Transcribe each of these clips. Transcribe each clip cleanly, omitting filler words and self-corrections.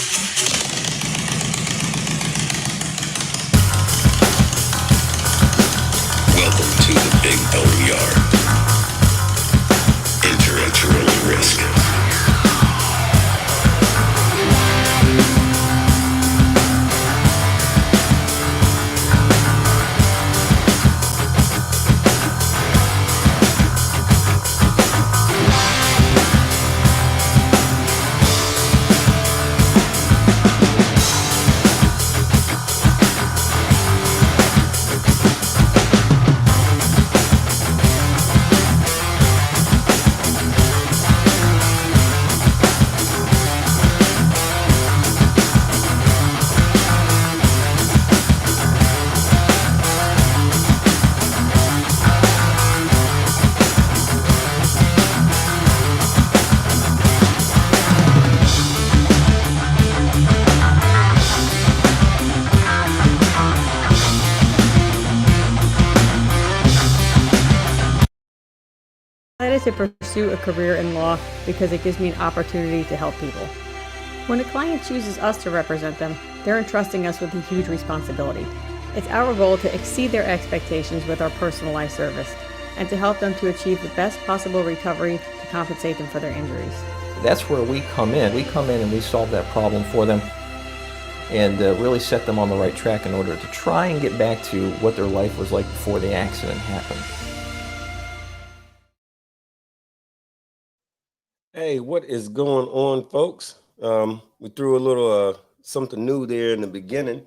Welcome to the Big Bone Yard. Enter at your own risk. Decided to pursue a career in law because it gives me an opportunity to help people. When a client chooses us to represent them, they're entrusting us with a huge responsibility. It's our goal to exceed their expectations with our personalized service and to help them to achieve the best possible recovery to compensate them for their injuries. That's where we come in. We come in and we solve that problem for them and really set them on the right track in order to try and get back to what their life was like before the accident happened. Hey, what is going on, folks? We threw a little something new there in the beginning,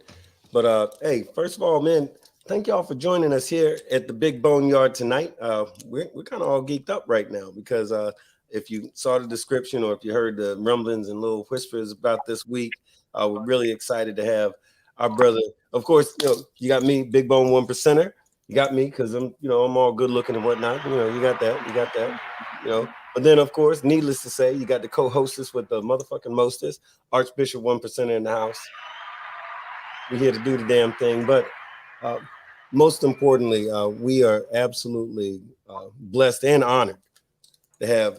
but hey, first of all, man, thank y'all for joining us here at the Big Bone Yard tonight. We're kind of all geeked up right now because if you saw the description or if you heard the rumblings and little whispers about this week, we're really excited to have our brother. Of course, you got me, Big Bone 1%er. You got me because I'm all good looking and whatnot. You got that. But then, of course, needless to say, you got the co-hostess with the motherfucking mostest, Archbishop 1%er in the house. We're here to do the damn thing. But most importantly, we are absolutely blessed and honored to have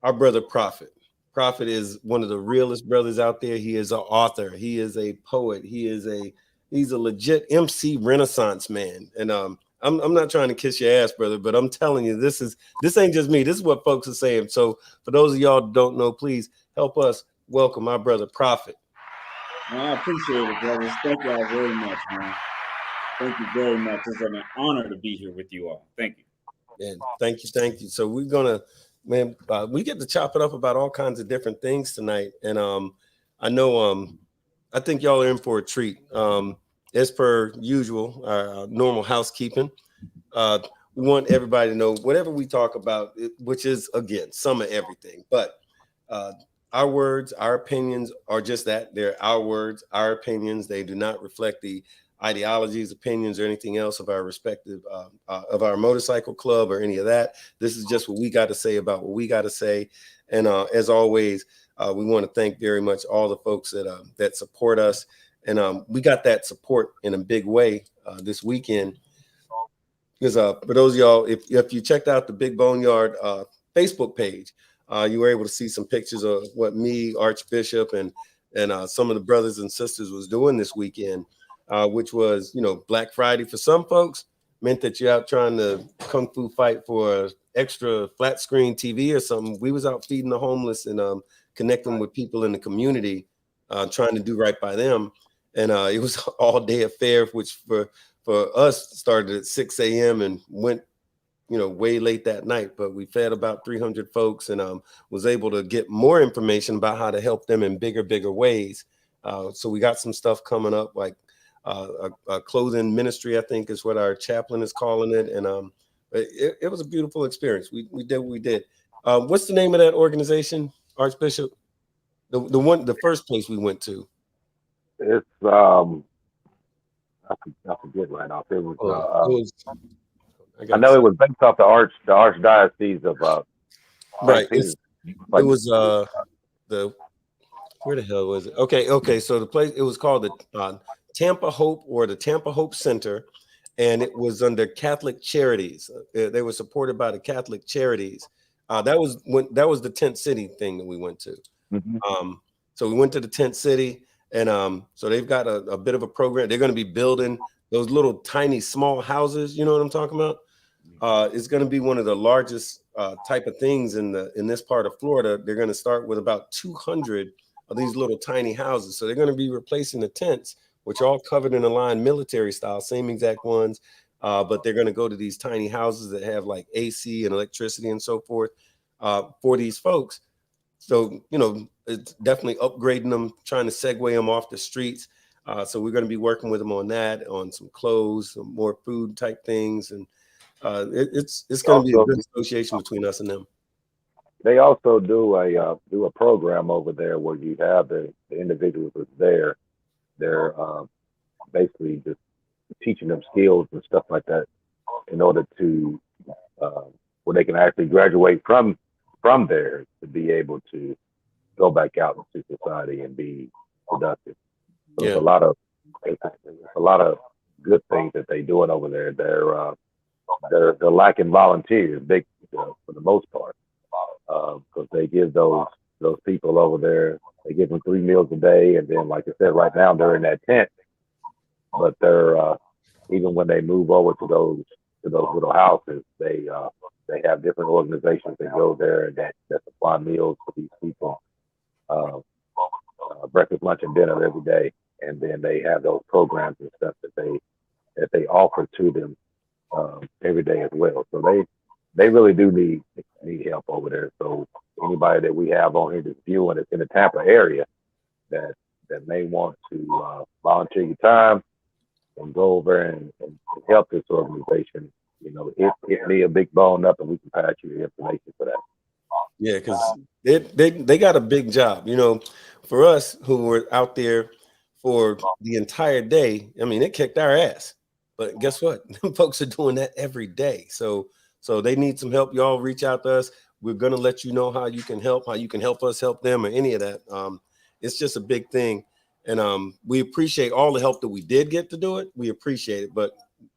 our brother Prophet. Prophet is one of the realest brothers out there. He is an author. He is a poet. He's a legit MC Renaissance man. And I'm not trying to kiss your ass, brother, but I'm telling you, this ain't just me. This is what folks are saying. So for those of y'all who don't know, please help us welcome our brother Prophet. I appreciate it, brothers. Thank y'all very much, man. Thank you very much. It's an honor to be here with you all. Thank you. And thank you. So we're gonna, man, we get to chop it up about all kinds of different things tonight. And I know I think y'all are in for a treat. As per usual, our normal housekeeping, we want everybody to know whatever we talk about, which is, again, some of everything. But our words, our opinions are just that. They're our words, our opinions. They do not reflect the ideologies, opinions, or anything else of our respective, of our motorcycle club or any of that. This is just what we got to say about what we got to say. And as always, we want to thank very much all the folks that support us. And we got that support in a big way this weekend. Because for those of y'all, if you checked out the Big Bone Yard Facebook page, you were able to see some pictures of what me, Archbishop, and some of the brothers and sisters was doing this weekend, which was, Black Friday for some folks meant that you're out trying to kung fu fight for an extra flat screen TV or something. We was out feeding the homeless and connecting with people in the community, trying to do right by them. And it was all day affair, which for us started at 6 a.m. and went, way late that night. But we fed about 300 folks and was able to get more information about how to help them in bigger ways. So we got some stuff coming up, like a clothing ministry, I think is what our chaplain is calling it. And it was a beautiful experience. We did what we did. What's the name of that organization, Archbishop? The first place we went to. It's I forget right off. It was. I know it was based off the archdiocese of. Right. It was where the hell was it? Okay. So the place, it was called the Tampa Hope, or the Tampa Hope Center, and it was under Catholic Charities. They were supported by the Catholic Charities. That was the Tent City thing that we went to. Mm-hmm. So we went to the tent city, and so they've got a bit of a program. They're going to be building those little tiny small houses. You know what I'm talking about? It's going to be one of the largest type of things in this part of Florida. They're going to start with about 200 of these little tiny houses. So they're going to be replacing the tents, which are all covered in a line military style, same exact ones. But they're going to go to these tiny houses that have like AC and electricity and so forth for these folks. So, you know, it's definitely upgrading them, trying to segue them off the streets. So we're going to be working with them on that, on some clothes, some more food type things. And it's going to be a good association between us and them. They also do a program over there where you have the individuals that's there. They're basically just teaching them skills and stuff like that in order to where they can actually graduate from there to be able to go back out into society and be productive. So Yeah. It's a lot of good things that they're doing over there. They're lacking volunteers, big for the most part, because they give those people over there. They give them 3 meals a day, and then, like I said, right now they're in that tent. But they're even when they move over to those little houses, they have different organizations that go there that supply meals for these people, breakfast, lunch, and dinner every day, and then they have those programs and stuff that they offer to them every day as well. So they really do need help over there. So anybody that we have on here that's viewing that's in the Tampa area that may want to volunteer your time and go over and help this organization, you know, hit me a big bone up and we can pass you the information for that. Yeah, because they got a big job. You know, for us who were out there for the entire day, I mean, it kicked our ass. But guess what? Folks are doing that every day. So they need some help. Y'all reach out to us. We're gonna let you know how you can help us help them, or any of that. It's just a big thing. And we appreciate all the help that we did get to do it. We appreciate it, but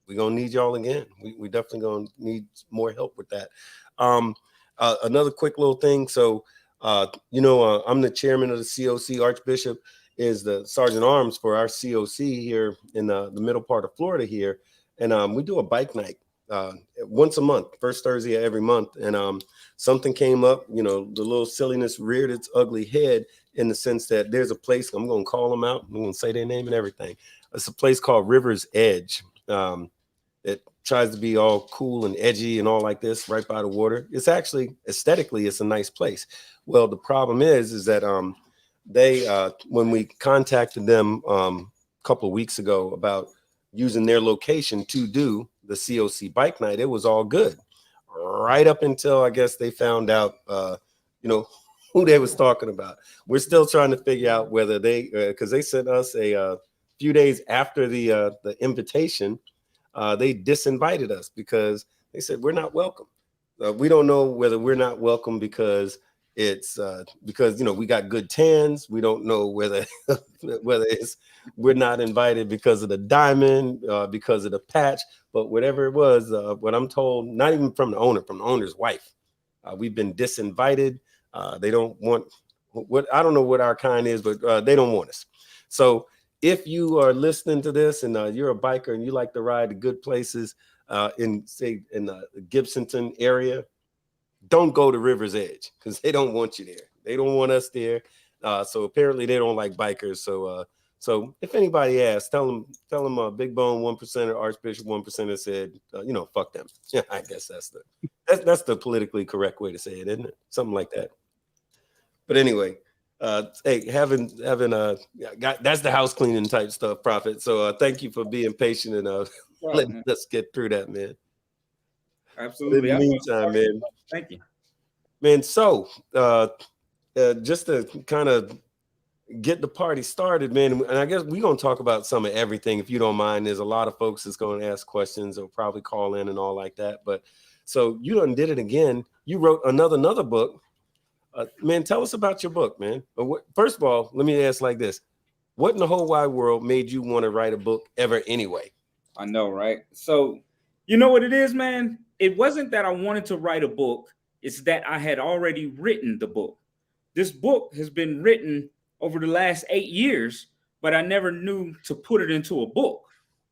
we're gonna need y'all again. We definitely gonna need more help with that. Another quick little thing. So I'm the chairman of the COC. Archbishop is the sergeant arms for our COC here in the middle part of Florida here. And we do a bike night once a month, first Thursday of every month. And something came up, you know, the little silliness reared its ugly head in the sense that there's a place, I'm going to call them out. I'm going to say their name and everything. It's a place called River's Edge. It tries to be all cool and edgy and all like this right by the water. It's actually aesthetically, it's a nice place. Well, the problem is that they when we contacted them a couple of weeks ago about using their location to do the COC bike night, it was all good right up until I guess they found out who they was talking about. We're still trying to figure out whether they because they sent us a few days after the invitation. They disinvited us because they said we're not welcome. We don't know whether we're not welcome because it's because we got good tans. We don't know whether it's we're not invited because of the diamond, because of the patch, but whatever it was, what I'm told, not even from the owner's wife, we've been disinvited. They don't want what I don't know what our kind is, but they don't want us. So if you are listening to this and you're a biker and you like to ride to good places in the Gibsonton area, don't go to River's Edge because they don't want you there. They don't want us there. So apparently they don't like bikers. So if anybody asks, tell them Big Bone 1% or Archbishop 1% said, fuck them. Yeah, I guess that's the politically correct way to say it, isn't it? Something like that. But anyway, hey, having that's the house cleaning type stuff, Prophet. So thank you for being patient and letting us get through that, man. Absolutely. In the meantime, man. Thank you, man. So just to kind of get the party started, man, and I guess we're gonna talk about some of everything if you don't mind. There's a lot of folks that's going to ask questions or probably call in and all like that. But so you done did it again. You wrote another book. Man, tell us about your book, man. First of all, let me ask like this. What in the whole wide world made you want to write a book ever anyway? I know, right? So you know what it is, man? It wasn't that I wanted to write a book. It's that I had already written the book. This book has been written over the last 8 years, but I never knew to put it into a book.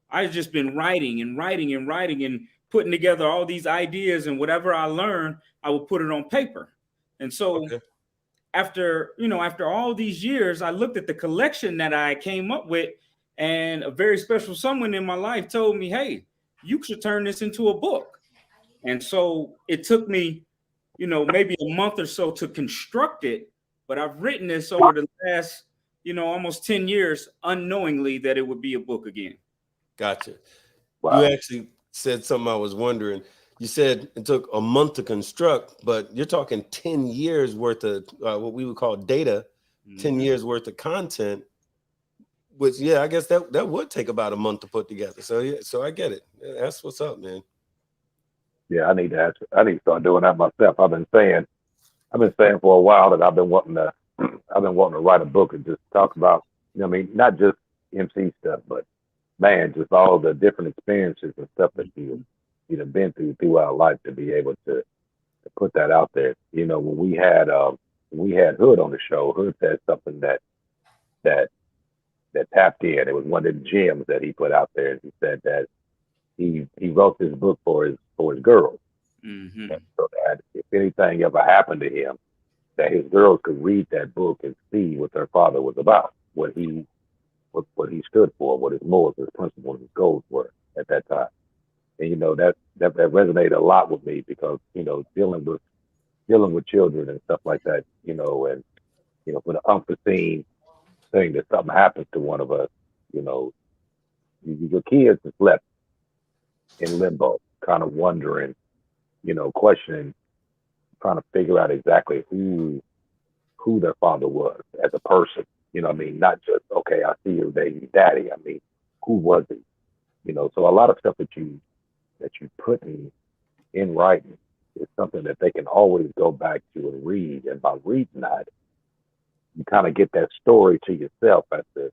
I've just been writing and writing and writing and putting together all these ideas, and whatever I learned, I would put it on paper. And so Okay. after all these years, I looked at the collection that I came up with, and a very special someone in my life told me, hey, you should turn this into a book. And so it took me, maybe a month or so to construct it, but I've written this over the last, almost 10 years, unknowingly that it would be a book again. Gotcha. Wow. You actually said something I was wondering. You said it took a month to construct, but you're talking 10 years worth of what we would call data, 10 years worth of content, which, yeah, I guess that would take about a month to put together. So, yeah, so I get it. Yeah, that's what's up, man. Yeah, I need to start doing that myself. I've been saying for a while that I've been wanting to write a book and just talk about, not just MC stuff, but man, just all the different experiences and stuff that you've been throughout life, to be able to put that out there. When we had Hood on the show, Hood said something that tapped in. It was one of the gems that he put out there, and he said that he wrote this book for his girls, so that if anything ever happened to him, that his girls could read that book and see what their father was about, what he stood for, what his morals, his principles, his goals were at that time. And that resonated a lot with me, because dealing with children and stuff like that, and for the unforeseen thing that something happens to one of us, your kids is left in limbo, kind of wondering, questioning, trying to figure out exactly who their father was as a person. Not just, okay, I see your baby daddy. Who was he? So a lot of stuff that you put in writing is something that they can always go back to and read. And by reading that, you kind of get that story to yourself as to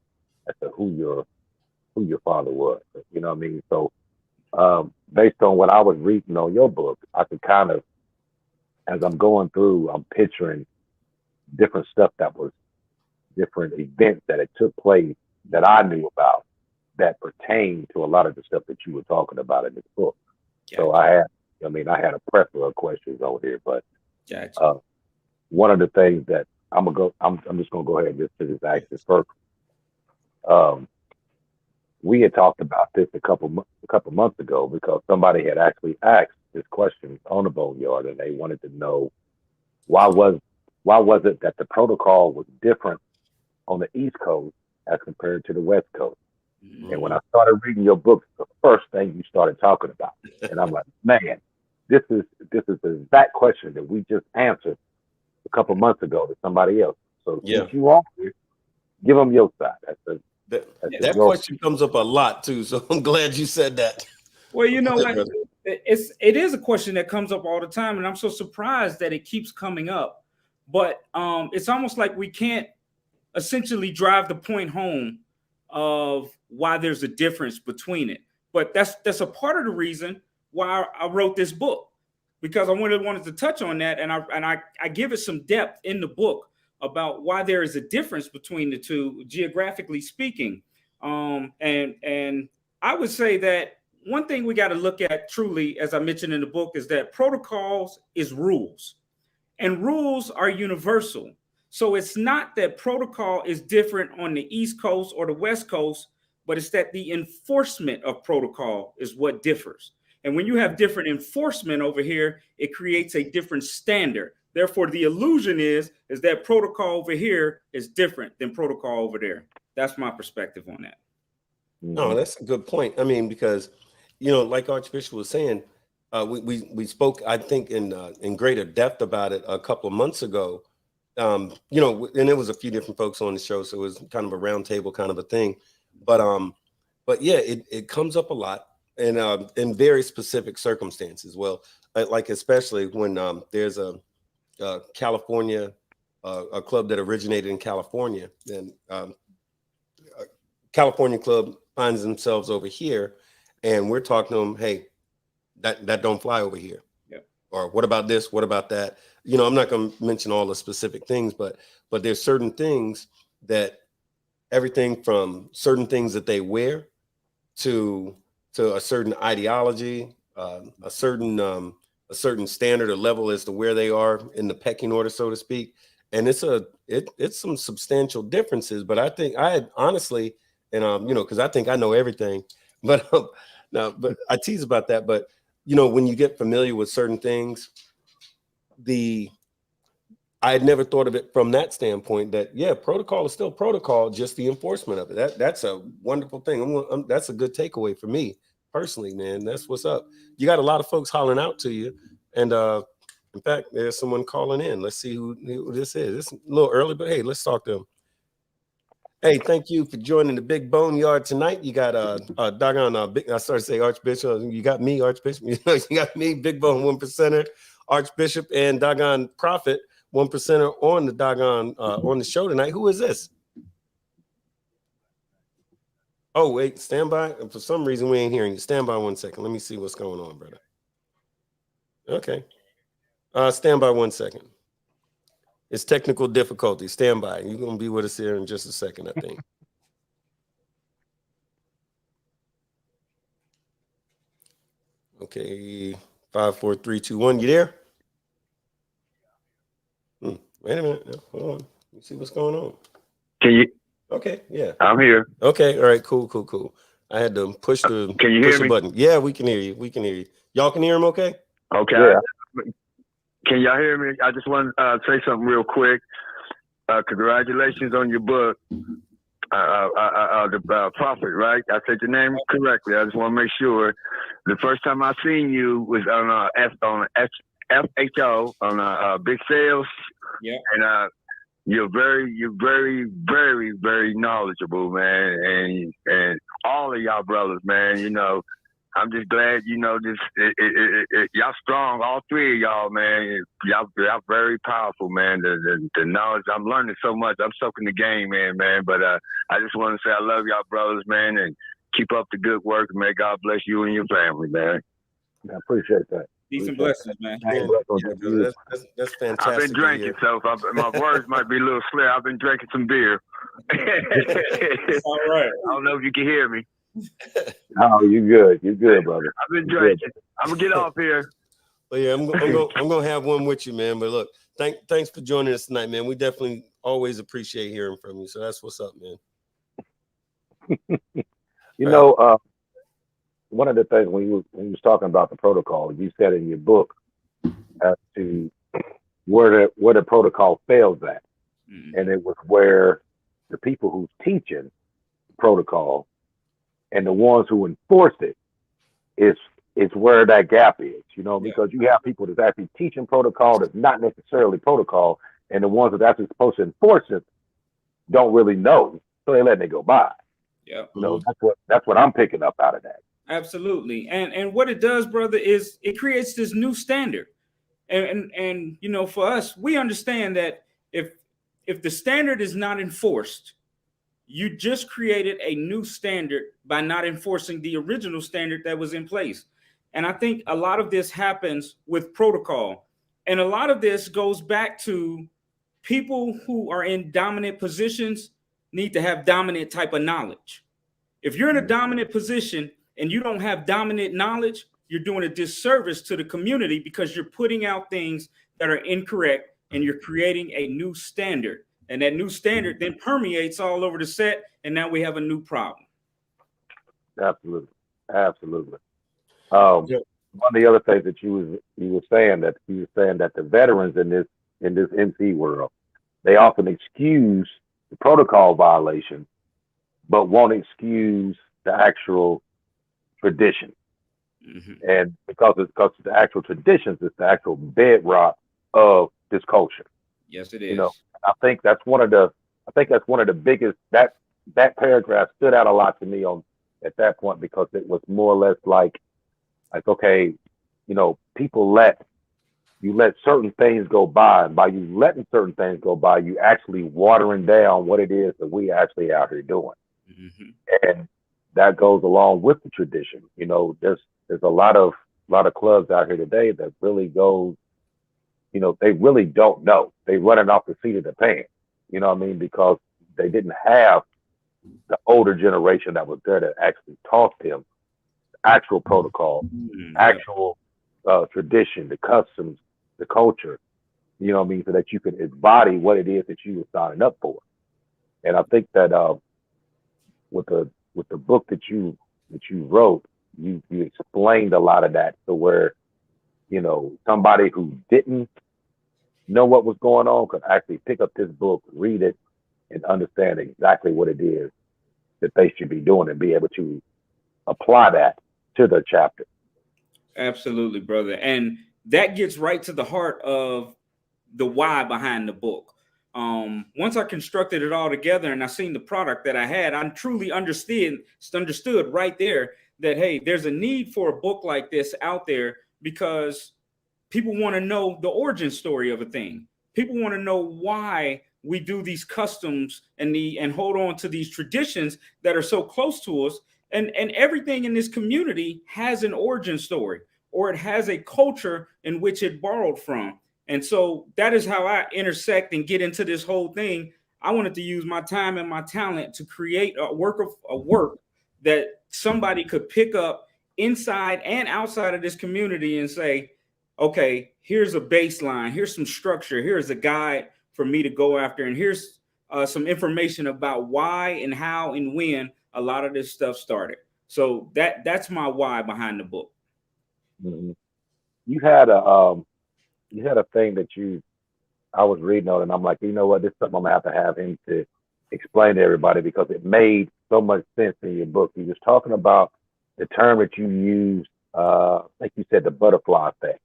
who your father was. So based on what I was reading on your book, I could kind of, as I'm going through, I'm picturing different stuff that was different events that it took place that I knew about that pertained to a lot of the stuff that you were talking about in this book. Gotcha. So I had a plethora of questions over here, but Gotcha. one of the things that I'm just gonna go ahead and just ask this first. We had talked about this a couple months ago, because somebody had actually asked this question on the Boneyard, and they wanted to know why was it that the protocol was different on the East Coast as compared to the West Coast. And when I started reading your book, the first thing you started talking about, and I'm like, man, this is the exact question that we just answered a couple months ago to somebody else. So since you are here, give them your side. That question comes up a lot too, so I'm glad you said that. Well, you know what? It is a question that comes up all the time, and I'm so surprised that it keeps coming up. But it's almost like we can't essentially drive the point home of why there's a difference between it. But that's a part of the reason why I wrote this book, because I wanted to touch on that, and I give it some depth in the book about why there is a difference between the two, geographically speaking. And I would say that one thing we got to look at truly, as I mentioned in the book, is that protocols is rules, and rules are universal. So it's not that protocol is different on the East Coast or the West Coast, but it's that the enforcement of protocol is what differs. And when you have different enforcement over here, it creates a different standard. Therefore, the illusion is that protocol over here is different than protocol over there. That's my perspective on that. No, that's a good point. Because, like Archbishop was saying, we spoke, I think, in greater depth about it a couple of months ago. And there was a few different folks on the show, so it was kind of a roundtable kind of a thing. But yeah, it comes up a lot, and in very specific circumstances. Well, like especially when there's a California, a club that originated in California, and a California club finds themselves over here, and we're talking to them, hey, that don't fly over here. Or what about this? What about that? I'm not going to mention all the specific things, but there's certain things that everything from certain things that they wear to a certain ideology, a certain standard or level as to where they are in the pecking order, so to speak. And it's some substantial differences. But I think I honestly, and because I think I know everything, but no, but I tease about that. But when you get familiar with certain things, I had never thought of it from that standpoint. That protocol is still protocol, just the enforcement of it. That's a wonderful thing. That's a good takeaway for me personally, man. That's what's up. You got a lot of folks hollering out to you, and in fact, there's someone calling in. Let's see who this is. It's a little early, but hey, let's talk to them. Hey, thank you for joining the Big Boneyard tonight. You got doggone big. I started to say Archbishop. You got me, Archbishop. You got me, Big Bone 1%er, Archbishop, and doggone Prophet 1%er on the doggone on the show tonight. Who is this? Oh, wait, stand by. For some reason, we ain't hearing you. Stand by 1 second. Let me see what's going on, brother. Okay. Stand by 1 second. It's technical difficulty. Stand by. You're going to be with us here in just a second, I think. Okay. 5, 4, 3, 2, 1. You there? Wait a minute. No, hold on. Let me see what's going on. Can you? Okay. Yeah. I'm here. Okay. All right. Cool. I had to push the Can you hear me? button. Yeah, we can hear you. Y'all can hear him okay? Okay. Yeah. Can y'all hear me? I just want to say something real quick. Congratulations on your book, the Prophet, right? I said your name correctly. I just want to make sure. The first time I seen you was on FHO on Big Sales. Yeah. And you're very, very, very knowledgeable, man, and all of y'all brothers, man. I'm just glad, y'all strong, all three of y'all, man. Y'all very powerful, man. The knowledge, I'm learning so much. I'm soaking the game in, man. But I just want to say I love y'all brothers, man, and keep up the good work. And may God bless you and your family, man. I appreciate that. Peace and blessings, man. That's fantastic. I've been drinking, so my words might be a little slur. I've been drinking some beer. All right. I don't know if you can hear me. Oh, you good. You good, brother. I've been drinking. I'm gonna get off here. Well, yeah, I'm gonna have one with you, man. But look, thanks for joining us tonight, man. We definitely always appreciate hearing from you. So that's what's up, man. One of the things when you was talking about the protocol, you said in your book as to where the protocol fails at, and it was where the people who's teaching protocol and the ones who enforce it is where that gap is, because you have people that's actually teaching protocol that's not necessarily protocol, and the ones that are actually supposed to enforce it don't really know, so they letting it go by. Yeah. That's what I'm picking up out of that. Absolutely. And what it does, brother, is it creates this new standard. And for us, we understand that if the standard is not enforced, you just created a new standard by not enforcing the original standard that was in place. And I think a lot of this happens with protocol. And a lot of this goes back to people who are in dominant positions need to have dominant type of knowledge. If you're in a dominant position and you don't have dominant knowledge, you're doing a disservice to the community because you're putting out things that are incorrect and you're creating a new standard. And that new standard then permeates all over the set. And now we have a new problem. Absolutely. One of the other things that you were saying that the veterans in this MC world, they often excuse the protocol violation, but won't excuse the actual tradition. And because the actual traditions is the actual bedrock of this culture. Yes, it is. I think that's one of the biggest, that paragraph stood out a lot to me at that point, because it was more or less like okay, people let certain things go by, and by you letting certain things go by, you actually watering down what it is that we actually out here doing. And that goes along with the tradition. There's a lot of clubs out here today that really goes, they really don't know. They running off the seat of the pants. You know what I mean? Because they didn't have the older generation that was there that actually taught them actual protocol, actual tradition, the customs, the culture, you know what I mean, so that you could embody what it is that you were signing up for. And I think that with the book that you wrote, you explained a lot of that, to where, you know, somebody who didn't know what was going on could actually pick up this book, read it, and understand exactly what it is that they should be doing, and be able to apply that to their chapter. Absolutely, brother. And that gets right to the heart of the why behind the book. Once I constructed it all together and I seen the product that I had, I truly understood right there that, hey, there's a need for a book like this out there, because people want to know the origin story of a thing. People want to know why we do these customs and hold on to these traditions that are so close to us. And everything in this community has an origin story, or it has a culture in which it borrowed from. And so that is how I intersect and get into this whole thing. I wanted to use my time and my talent to create a work that somebody could pick up inside and outside of this community and say, okay, here's a baseline, here's some structure, here's a guide for me to go after, and here's some information about why and how and when a lot of this stuff started. So that's my why behind the book. Mm-hmm. You had a thing that I was reading on, and I'm like, you know what, this is something I'm gonna have him to explain to everybody, because it made so much sense in your book. You was talking about the term that you used, like you said, the butterfly effect.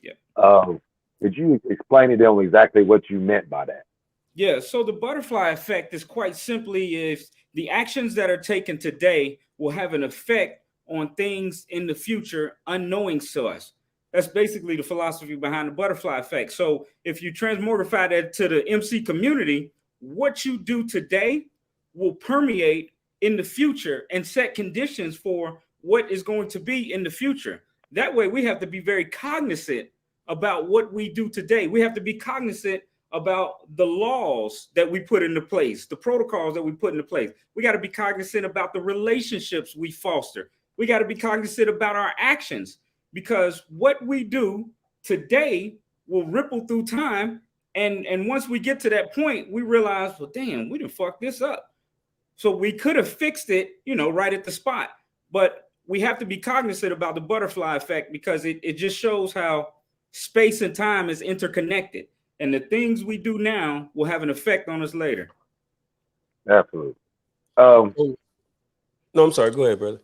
Yeah. Did you explain to them exactly what you meant by that? Yeah, so the butterfly effect is quite simply, if the actions that are taken today will have an effect on things in the future unknowing to us. That's basically the philosophy behind the butterfly effect. So if you transmogrify that to the MC community, what you do today will permeate in the future and set conditions for what is going to be in the future. That way, we have to be very cognizant about what we do today. We have to be cognizant about the laws that we put into place, the protocols that we put into place. We got to be cognizant about the relationships we foster. We got to be cognizant about our actions, because what we do today will ripple through time. And once we get to that point, we realize, well, damn, we done fucked this up. So we could have fixed it, right at the spot. But we have to be cognizant about the butterfly effect, because it just shows how space and time is interconnected. And the things we do now will have an effect on us later. Absolutely. No, I'm sorry. Go ahead, brother.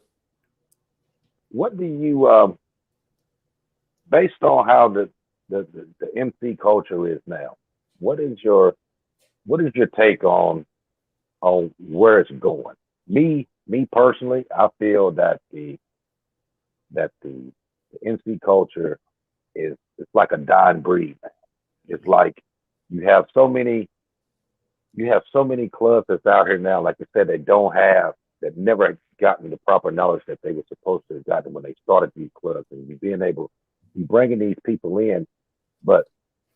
What do you, based on how the MC culture is now, what is your take on where it's going? Me personally, I feel that the MC culture is, it's like a dying breed. It's like you have so many clubs that's out here now, like I said, that never gotten the proper knowledge that they were supposed to have gotten when they started these clubs. And you bringing these people in, but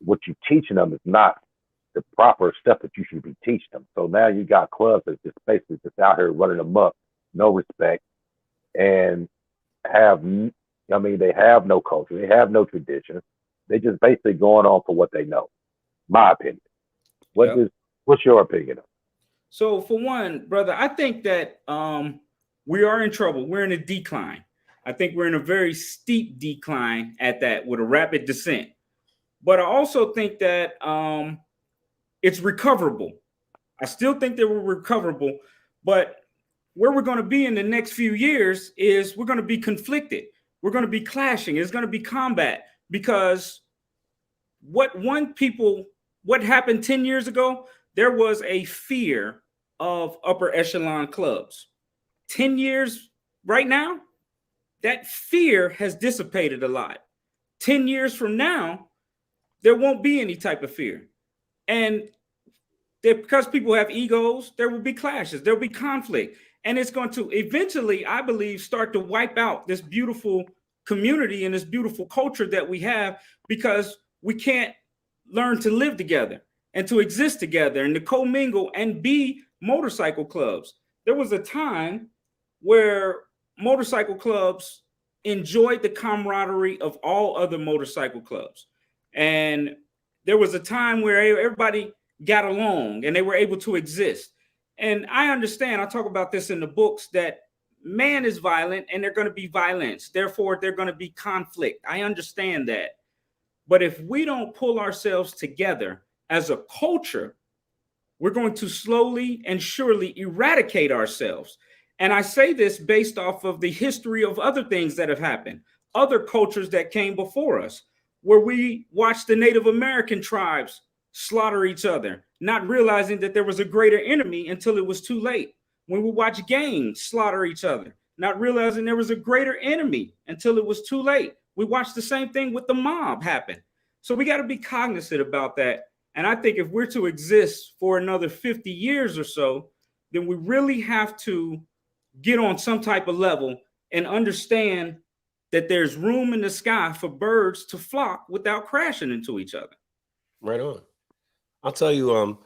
what you're teaching them is not the proper stuff that you should be teaching them. So now you got clubs that's just basically just out here running amok, no respect, and they have no culture, they have no tradition. They just basically going on for what they know. My opinion. What's your opinion? So for one, brother, I think that we are in trouble. We're in a decline. I think we're in a very steep decline at that, with a rapid descent. But I also think that it's recoverable. I still think that we're recoverable, but where we're going to be in the next few years is we're going to be conflicted. We're going to be clashing. It's going to be combat, because what happened 10 years ago, there was a fear of upper echelon clubs. 10 years right now, that fear has dissipated a lot. 10 years from now, there won't be any type of fear. And because people have egos, there will be clashes, there'll be conflict. And it's going to eventually, I believe, start to wipe out this beautiful community and this beautiful culture that we have, because we can't learn to live together. and to exist together and to commingle and be motorcycle clubs. There was a time where motorcycle clubs enjoyed the camaraderie of all other motorcycle clubs. And there was a time where everybody got along and they were able to exist. And I understand, I talk about this in the books, that man is violent and they're going to be violence. Therefore, they're going to be conflict. I understand that. But if we don't pull ourselves together as a culture, we're going to slowly and surely eradicate ourselves. And I say this based off of the history of other things that have happened, other cultures that came before us, where we watched the Native American tribes slaughter each other, not realizing that there was a greater enemy until it was too late. When we watch gangs slaughter each other, not realizing there was a greater enemy until it was too late. We watched the same thing with the mob happen. So we got to be cognizant about that. And I think if we're to exist for another 50 years or so, then we really have to get on some type of level and understand that there's room in the sky for birds to flock without crashing into each other. Right on. I'll tell you,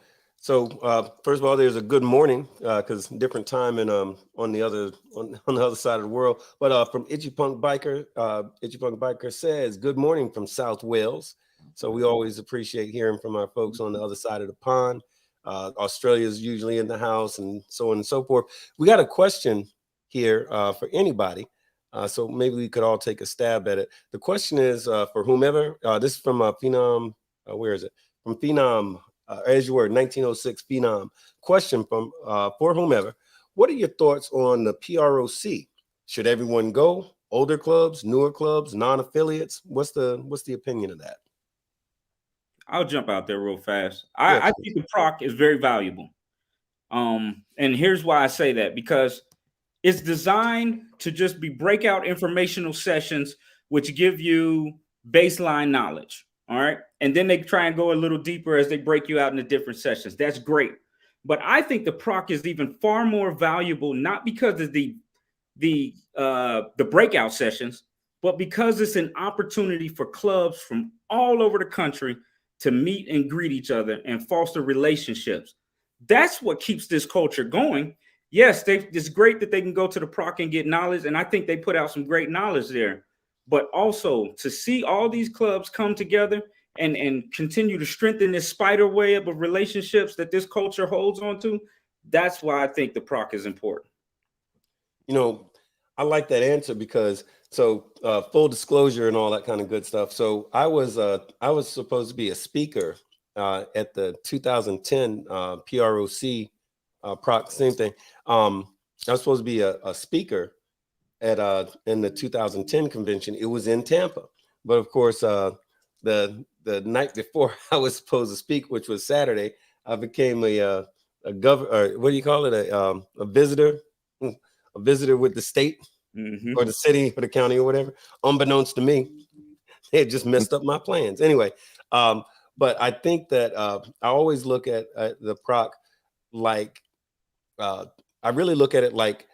first of all, there's a good morning, because different time and on the other side of the world. But from Itchy Punk Biker says, good morning from South Wales. So we always appreciate hearing from our folks on the other side of the pond. Australia is usually in the house, and so on and so forth. We got a question here for anybody. So maybe we could all take a stab at it. The question is for whomever. This is from Phenom. Where is it? From Phenom. As you were, 1906 Phenom. Question from for whomever. What are your thoughts on the PROC? Should everyone go? Older clubs, newer clubs, non-affiliates? What's the opinion of that? I'll jump out there real fast. I think the PROC is very valuable. And here's why I say that, because it's designed to just be breakout informational sessions, which give you baseline knowledge. All right. And then they try and go a little deeper as they break you out into different sessions. That's great. But I think the PROC is even far more valuable, not because of the breakout sessions, but because it's an opportunity for clubs from all over the country to meet and greet each other and foster relationships. That's what keeps this culture going. Yes, it's great that they can go to the PROC and get knowledge, and I think they put out some great knowledge there. But also to see all these clubs come together and continue to strengthen this spider web of relationships that this culture holds on to, that's why I think the PROC is important. You know, I like that answer because full disclosure and all that kind of good stuff. So I was supposed to be a speaker at the 2010 PROC PROC, same thing. I was supposed to be a speaker at in the 2010 convention. It was in Tampa, but of course the night before I was supposed to speak, which was Saturday, I became a governor, what do you call it, a visitor with the state or the city or the county or whatever. Unbeknownst to me, they had just messed up my plans anyway. But I think that I always look at the PROC like I really look at it like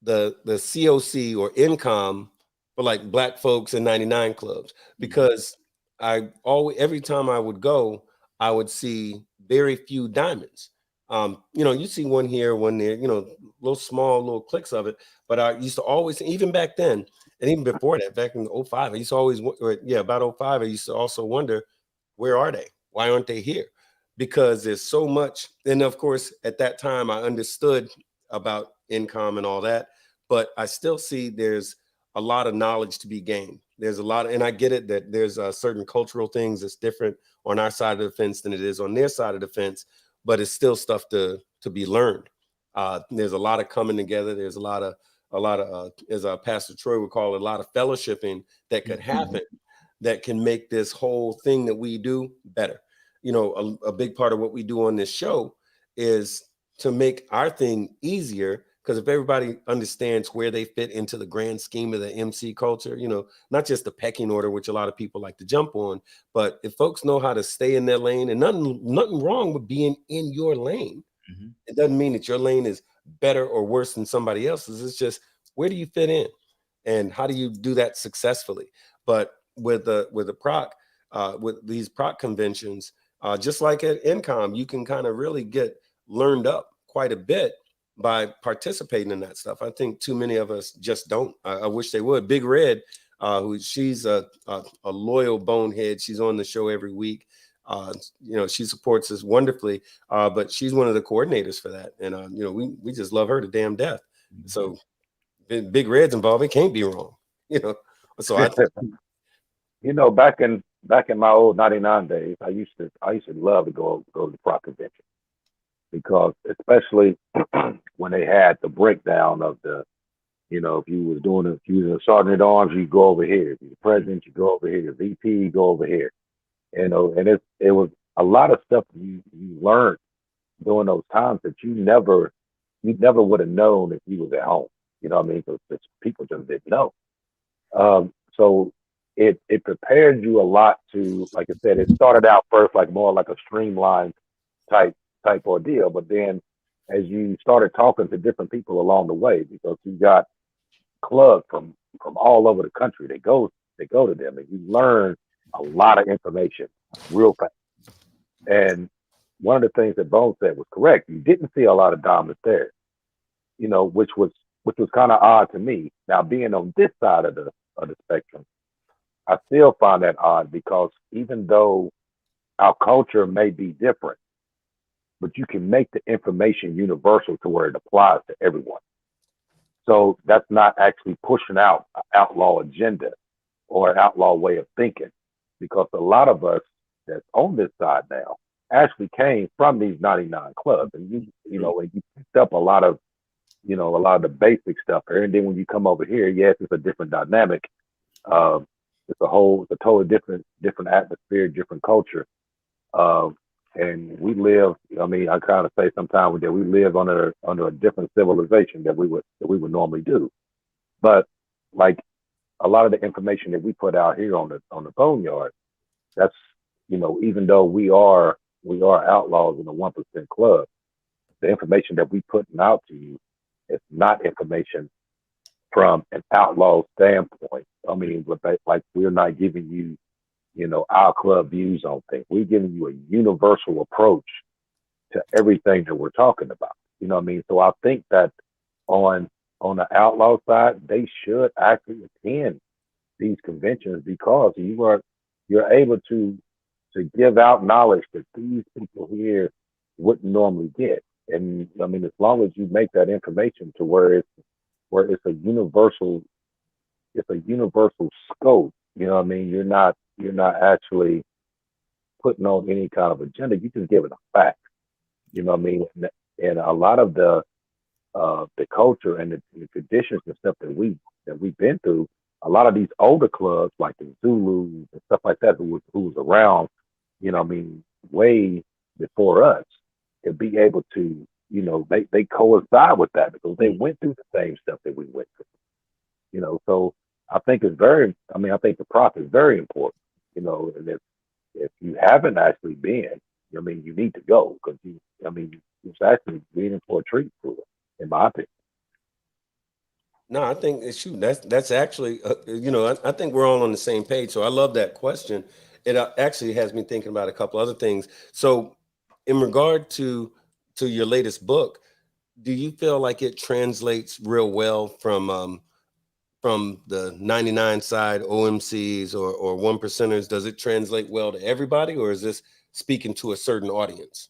the COC or income for like Black folks in 99 clubs, because every time I would go, I would see very few diamonds. You see one here, one there, little small little clicks of it. But I used to always, even back then, and even before that, back in 05, I used to always, about 05, I used to also wonder, where are they? Why aren't they here? Because there's so much. And of course, at that time, I understood about income and all that, but I still see there's a lot of knowledge to be gained. There's a lot, and I get it that there's certain cultural things that's different on our side of the fence than it is on their side of the fence, but it's still stuff to be learned. There's a lot of coming together. There's a lot of, as Pastor Troy would call it, a lot of fellowshipping that could happen that can make this whole thing that we do better. A big part of what we do on this show is to make our thing easier, because if everybody understands where they fit into the grand scheme of the MC culture, not just the pecking order, which a lot of people like to jump on, but if folks know how to stay in their lane, and nothing wrong with being in your lane. It doesn't mean that your lane is better or worse than somebody else's. It's just, where do you fit in and how do you do that successfully? But with the PROC, with these PROC conventions, Just like at Incom, you can kind of really get learned up quite a bit by participating in that stuff. I think too many of us just don't. I wish they would. Big Red, she's a loyal bonehead. She's on the show every week. She supports us wonderfully, but she's one of the coordinators for that. And, we just love her to damn death. So Big Red's involved. It can't be wrong, So I think, back in my old 99 days, I used to love to go to the prop convention, because especially when they had the breakdown of the, if you was a sergeant at arms, you go over here. If you're the president, you go over here. The VP, you go over here. And it was a lot of stuff you learned during those times that you never would have known if you was at home. You know what I mean? Because people just didn't know. So it prepared you a lot to, like I said, it started out first like more like a streamlined type ordeal, but then as you started talking to different people along the way, because you got clubs from all over the country, they go to them, and you learn a lot of information real fast. And one of the things that Bone said was correct. You didn't see a lot of dominance there, which was kind of odd to me. Now, being on this side of the spectrum, I still find that odd, because even though our culture may be different, but you can make the information universal to where it applies to everyone. So that's not actually pushing out an outlaw agenda or an outlaw way of thinking, because a lot of us that's on this side now actually came from these 99 clubs, and and you picked up a lot of the basic stuff there. And then when you come over here, yes, it's a different dynamic. It's a totally different atmosphere, different culture. And we live, I kind of say sometimes that we live under a different civilization that we would normally do. But like a lot of the information that we put out here on the Boneyard, that's, even though we are outlaws in the 1% club, the information that we putting out to you is not information from an outlaw standpoint. Like we're not giving you, our club views on things. We're giving you a universal approach to everything that we're talking about. You know what I mean? So I think that on the outlaw side, they should actually attend these conventions, because you're able to give out knowledge that these people here wouldn't normally get. And as long as you make that information to where it's a universal scope, you're not actually putting on any kind of agenda. You just give it a fact. And a lot of the culture and the traditions and stuff that we've been through, a lot of these older clubs like the Zulus and stuff like that, who was around, way before us, to be able to, they coincide with that, because they went through the same stuff that we went through. So I think I think the prop is very important, and if you haven't actually been, you need to go, because it's actually being in for a treat, for it, in my opinion. No, I think that's actually, I think we're all on the same page. So I love that question. It actually has me thinking about a couple other things. So in regard to your latest book, do you feel like it translates real well from the 99 side, OMCs or 1%ers? Does it translate well to everybody, or is this speaking to a certain audience?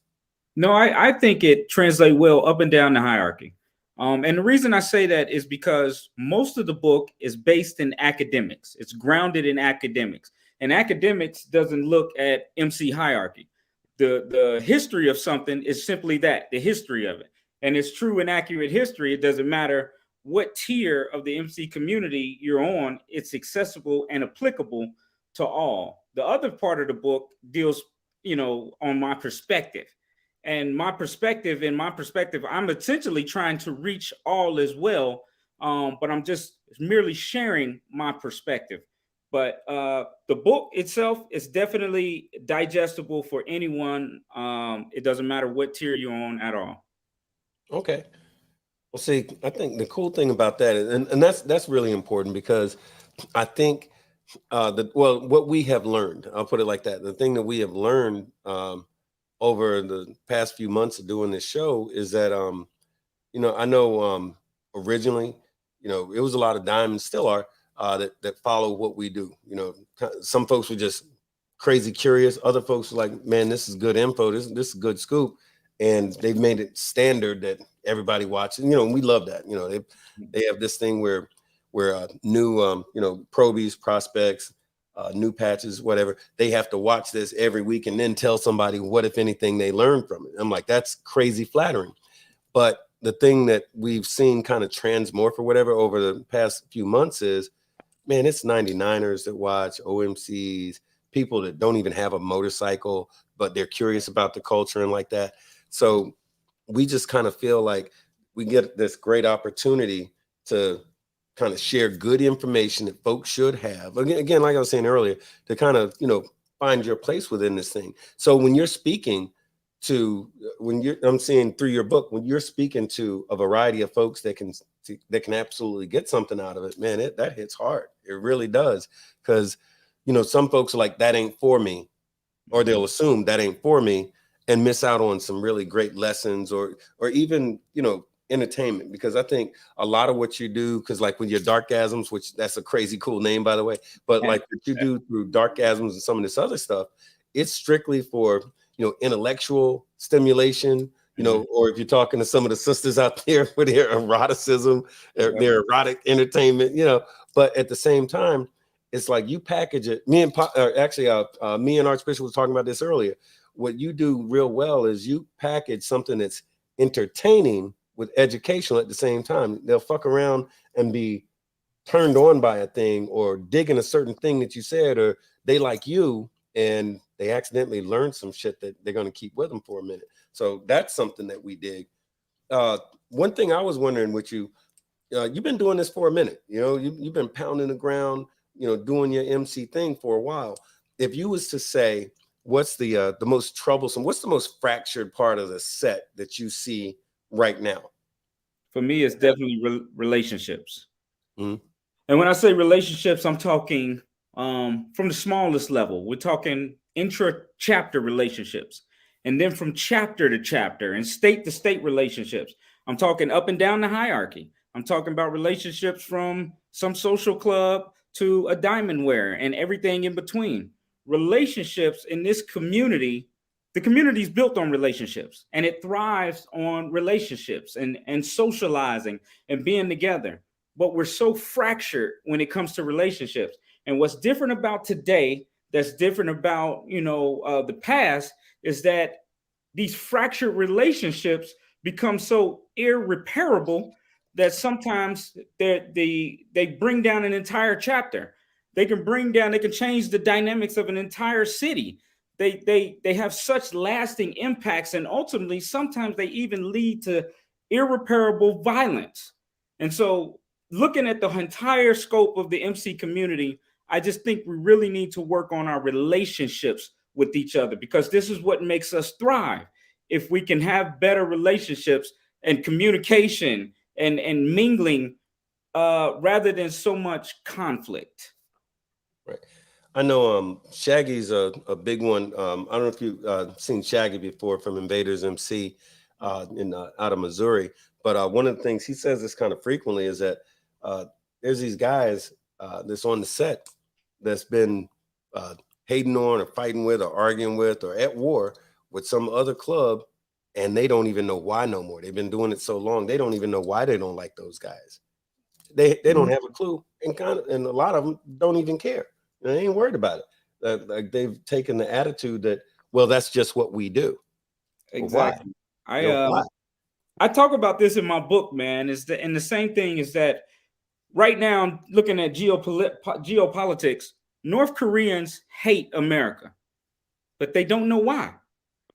No, I think it translates well up and down the hierarchy. And the reason I say that is because most of the book is based in academics. It's grounded in academics. And academics doesn't look at MC hierarchy. The history of something is simply that, the history of it. And it's true and accurate history. It doesn't matter what tier of the MC community you're on, it's accessible and applicable to all. The other part of the book deals, on my perspective. And my perspective, I'm essentially trying to reach all as well. But I'm just merely sharing my perspective. But the book itself is definitely digestible for anyone. It doesn't matter what tier you're on at all. Okay. Well, see, I think the cool thing about that, and that's really important, because I think What we have learned, I'll put it like that. The thing that we have learned over the past few months of doing this show is that I know originally, it was a lot of diamonds, still are, that follow what we do. Some folks were just crazy curious. Other folks were like, man, this is good info. This is good scoop. And they've made it standard that everybody watches. And we love that. They have this thing where new, probies, prospects, new patches, whatever, they have to watch this every week and then tell somebody what, if anything, they learned from it. I'm like, that's crazy flattering. But the thing that we've seen kind of transmorph or whatever over the past few months is, man, it's 99ers that watch, OMCs, people that don't even have a motorcycle, but they're curious about the culture and like that. So we just kind of feel like we get this great opportunity to kind of share good information that folks should have. Again, like I was saying earlier, to kind of, find your place within this thing. So when you're speaking I'm seeing through your book, when you're speaking to a variety of folks that can absolutely get something out of it, man, that hits hard. It really does. Because, some folks are like, that ain't for me, or they'll assume that ain't for me and miss out on some really great lessons or even, entertainment. Because I think a lot of what you do, because like with your Darkgasms, which that's a crazy cool name, by the way, but like what you do through Darkgasms and some of this other stuff, it's strictly for, intellectual stimulation, or if you're talking to some of the sisters out there for their eroticism, their erotic entertainment, but at the same time, it's like you package it. Me and Archbishop was talking about this earlier. What you do real well is you package something that's entertaining with educational at the same time. They'll fuck around and be turned on by a thing or digging a certain thing that you said, or they like you and they accidentally learn some shit that they're going to keep with them for a minute. So that's something that we dig. One thing I was wondering with you, you've been doing this for a minute, you've been pounding the ground, doing your MC thing for a while. If you was to say, what's the most troublesome, what's the most fractured part of the set that you see right now? For me, it's definitely relationships. Mm-hmm. And when I say relationships, I'm talking from the smallest level. We're talking intra-chapter relationships, and then from chapter to chapter and state to state relationships. I'm talking up and down the hierarchy. I'm talking about relationships from some social club to a diamond wearer and everything in between. Relationships in this community, the community is built on relationships, and it thrives on relationships and socializing and being together. But we're so fractured when it comes to relationships. And what's different about today, that's different about, the past, is that these fractured relationships become so irreparable that sometimes they bring down an entire chapter. They can change the dynamics of an entire city. They have such lasting impacts, and ultimately, sometimes they even lead to irreparable violence. And so, looking at the entire scope of the MC community, I just think we really need to work on our relationships with each other, because this is what makes us thrive. If we can have better relationships and communication and mingling rather than so much conflict. Right. I know Shaggy's a big one. I don't know if you've seen Shaggy before from Invaders MC out of Missouri. But one of the things he says this kind of frequently is that there's these guys that's on the set that's been hating on or fighting with or arguing with or at war with some other club, and they don't even know why no more. They've been doing it so long, they don't even know why they don't like those guys. They don't have a clue, and a lot of them don't even care. They ain't worried about it. Like they've taken the attitude that, well, that's just what we do. Exactly. Well, I talk about this in my book, man. And the same thing is that right now, looking at geopolitics, North Koreans hate America, but they don't know why.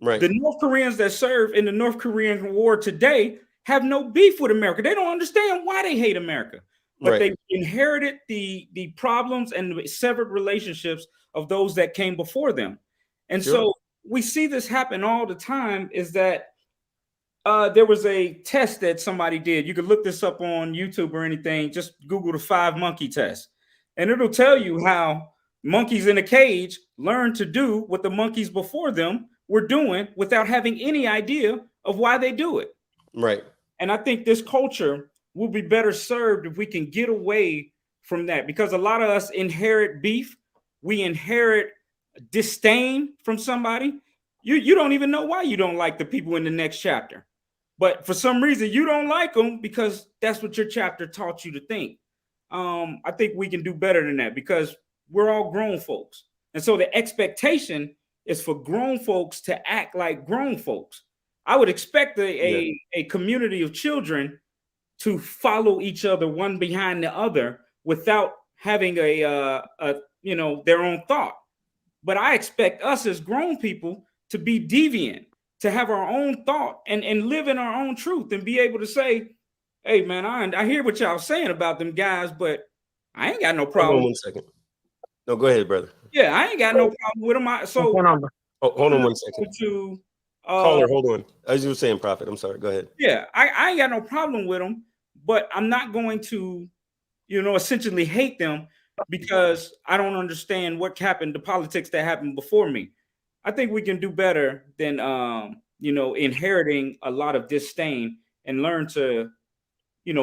Right. The North Koreans that serve in the North Korean war today have no beef with America. They don't understand why they hate America, but they inherited the problems and the severed relationships of those that came before them. And so we see this happen all the time, is that there was a test that somebody did. You can look this up on YouTube or anything. Just Google the 5 monkey test. and it'll tell you how monkeys in a cage learn to do what the monkeys before them were doing without having any idea of why they do it. Right. And I think this culture will be better served if we can get away from that, because a lot of us inherit beef. We inherit disdain from somebody. You don't even know why you don't like the people in the next chapter. But for some reason, you don't like them because that's what your chapter taught you to think. I think we can do better than that, because we're all grown folks. And so the expectation is for grown folks to act like grown folks. I would expect a community of children to follow each other one behind the other without having a their own thought. But I expect us as grown people to be deviant, to have our own thought and live in our own truth and be able to say, hey man, I hear what y'all saying about them guys, but I ain't got no problem. Hold on 1 second. No, go ahead, brother. Yeah, I ain't got no problem with them. Hold on 1 second. Caller, hold on. As you were saying, Prophet, I'm sorry. Go ahead. Yeah, I ain't got no problem with them, but I'm not going to, essentially hate them because I don't understand what happened, the politics that happened before me. I think we can do better than, inheriting a lot of disdain and learn to,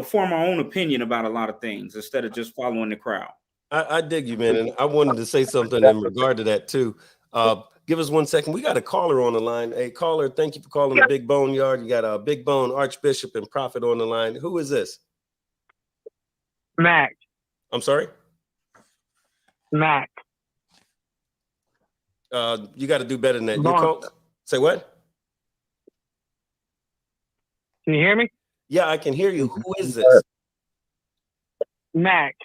form our own opinion about a lot of things instead of just following the crowd. I dig you, man. And I wanted to say something in regard to that too. Give us 1 second. We got a caller on the line. Hey, caller, thank you for calling the Big Bone Yard. You got a Big Bone Archbishop and Prophet on the line. Who is this? Mac. I'm sorry? Mac. You got to do better than that. You call, say what? Can you hear me? Yeah, I can hear you. Who is this? Mac.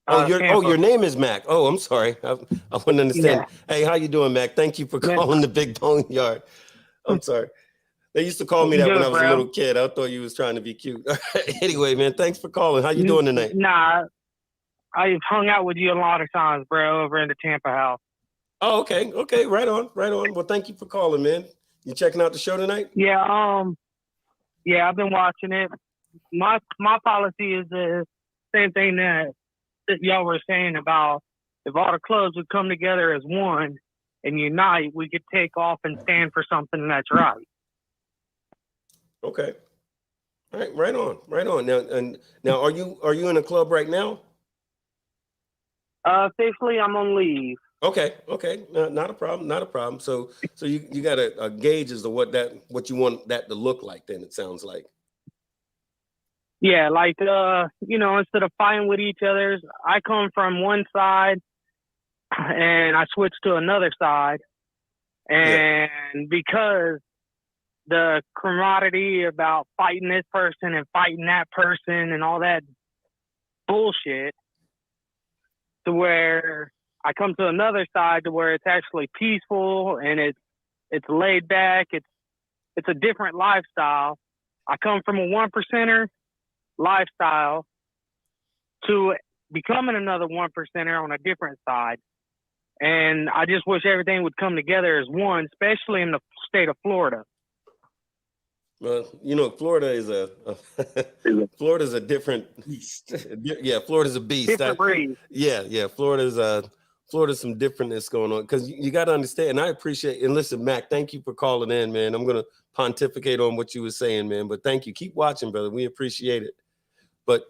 Your name is Mac. Oh, I'm sorry. I wouldn't understand. Yeah. Hey, how you doing, Mac? Thank you for calling the Big Bone Yard. I'm sorry. They used to call me that when I was a little kid. I thought you was trying to be cute. Anyway, man, thanks for calling. How you doing tonight? Nah, I've hung out with you a lot of times, bro, over in the Tampa house. Oh, okay. Okay, right on. Well, thank you for calling, man. You checking out the show tonight? Yeah, I've been watching it. My policy is the same thing that y'all were saying about if all the clubs would come together as one and unite, we could take off and stand for something that's right. Okay. All right, right on. Now, are you in a club right now? Officially, I'm on leave. Okay. Not a problem. So you got a gauge as to what you want that to look like. Then it sounds like. Yeah, like, instead of fighting with each other, I come from one side and I switch to another side. And because the camaraderie about fighting this person and fighting that person and all that bullshit, to where I come to another side to where it's actually peaceful and it's laid back. It's a different lifestyle. I come from a 1%er lifestyle to becoming another 1%er on a different side. And I just wish everything would come together as one, especially in the state of Florida. Well, Florida is Florida's a different beast. Yeah, Florida's a beast. Different breed. Yeah. Florida's some differentness going on, because you got to understand. And I appreciate. And listen, Mac, thank you for calling in, man. I'm gonna pontificate on what you were saying, man. But thank you. Keep watching, brother. We appreciate it. But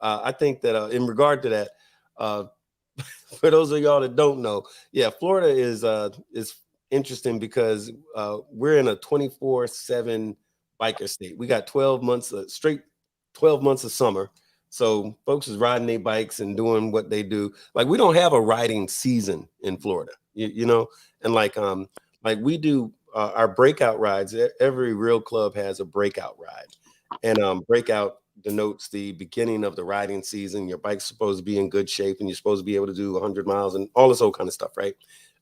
I think that in regard to that, for those of y'all that don't know, yeah, Florida is interesting because we're in a 24/7 biker state. We got 12 months straight 12 months of summer. So folks is riding their bikes and doing what they do. Like, we don't have a riding season in Florida, and like we do our breakout rides. Every real club has a breakout ride, and breakout denotes the beginning of the riding season. Your bike's supposed to be in good shape and you're supposed to be able to do 100 miles and all this old kind of stuff, right?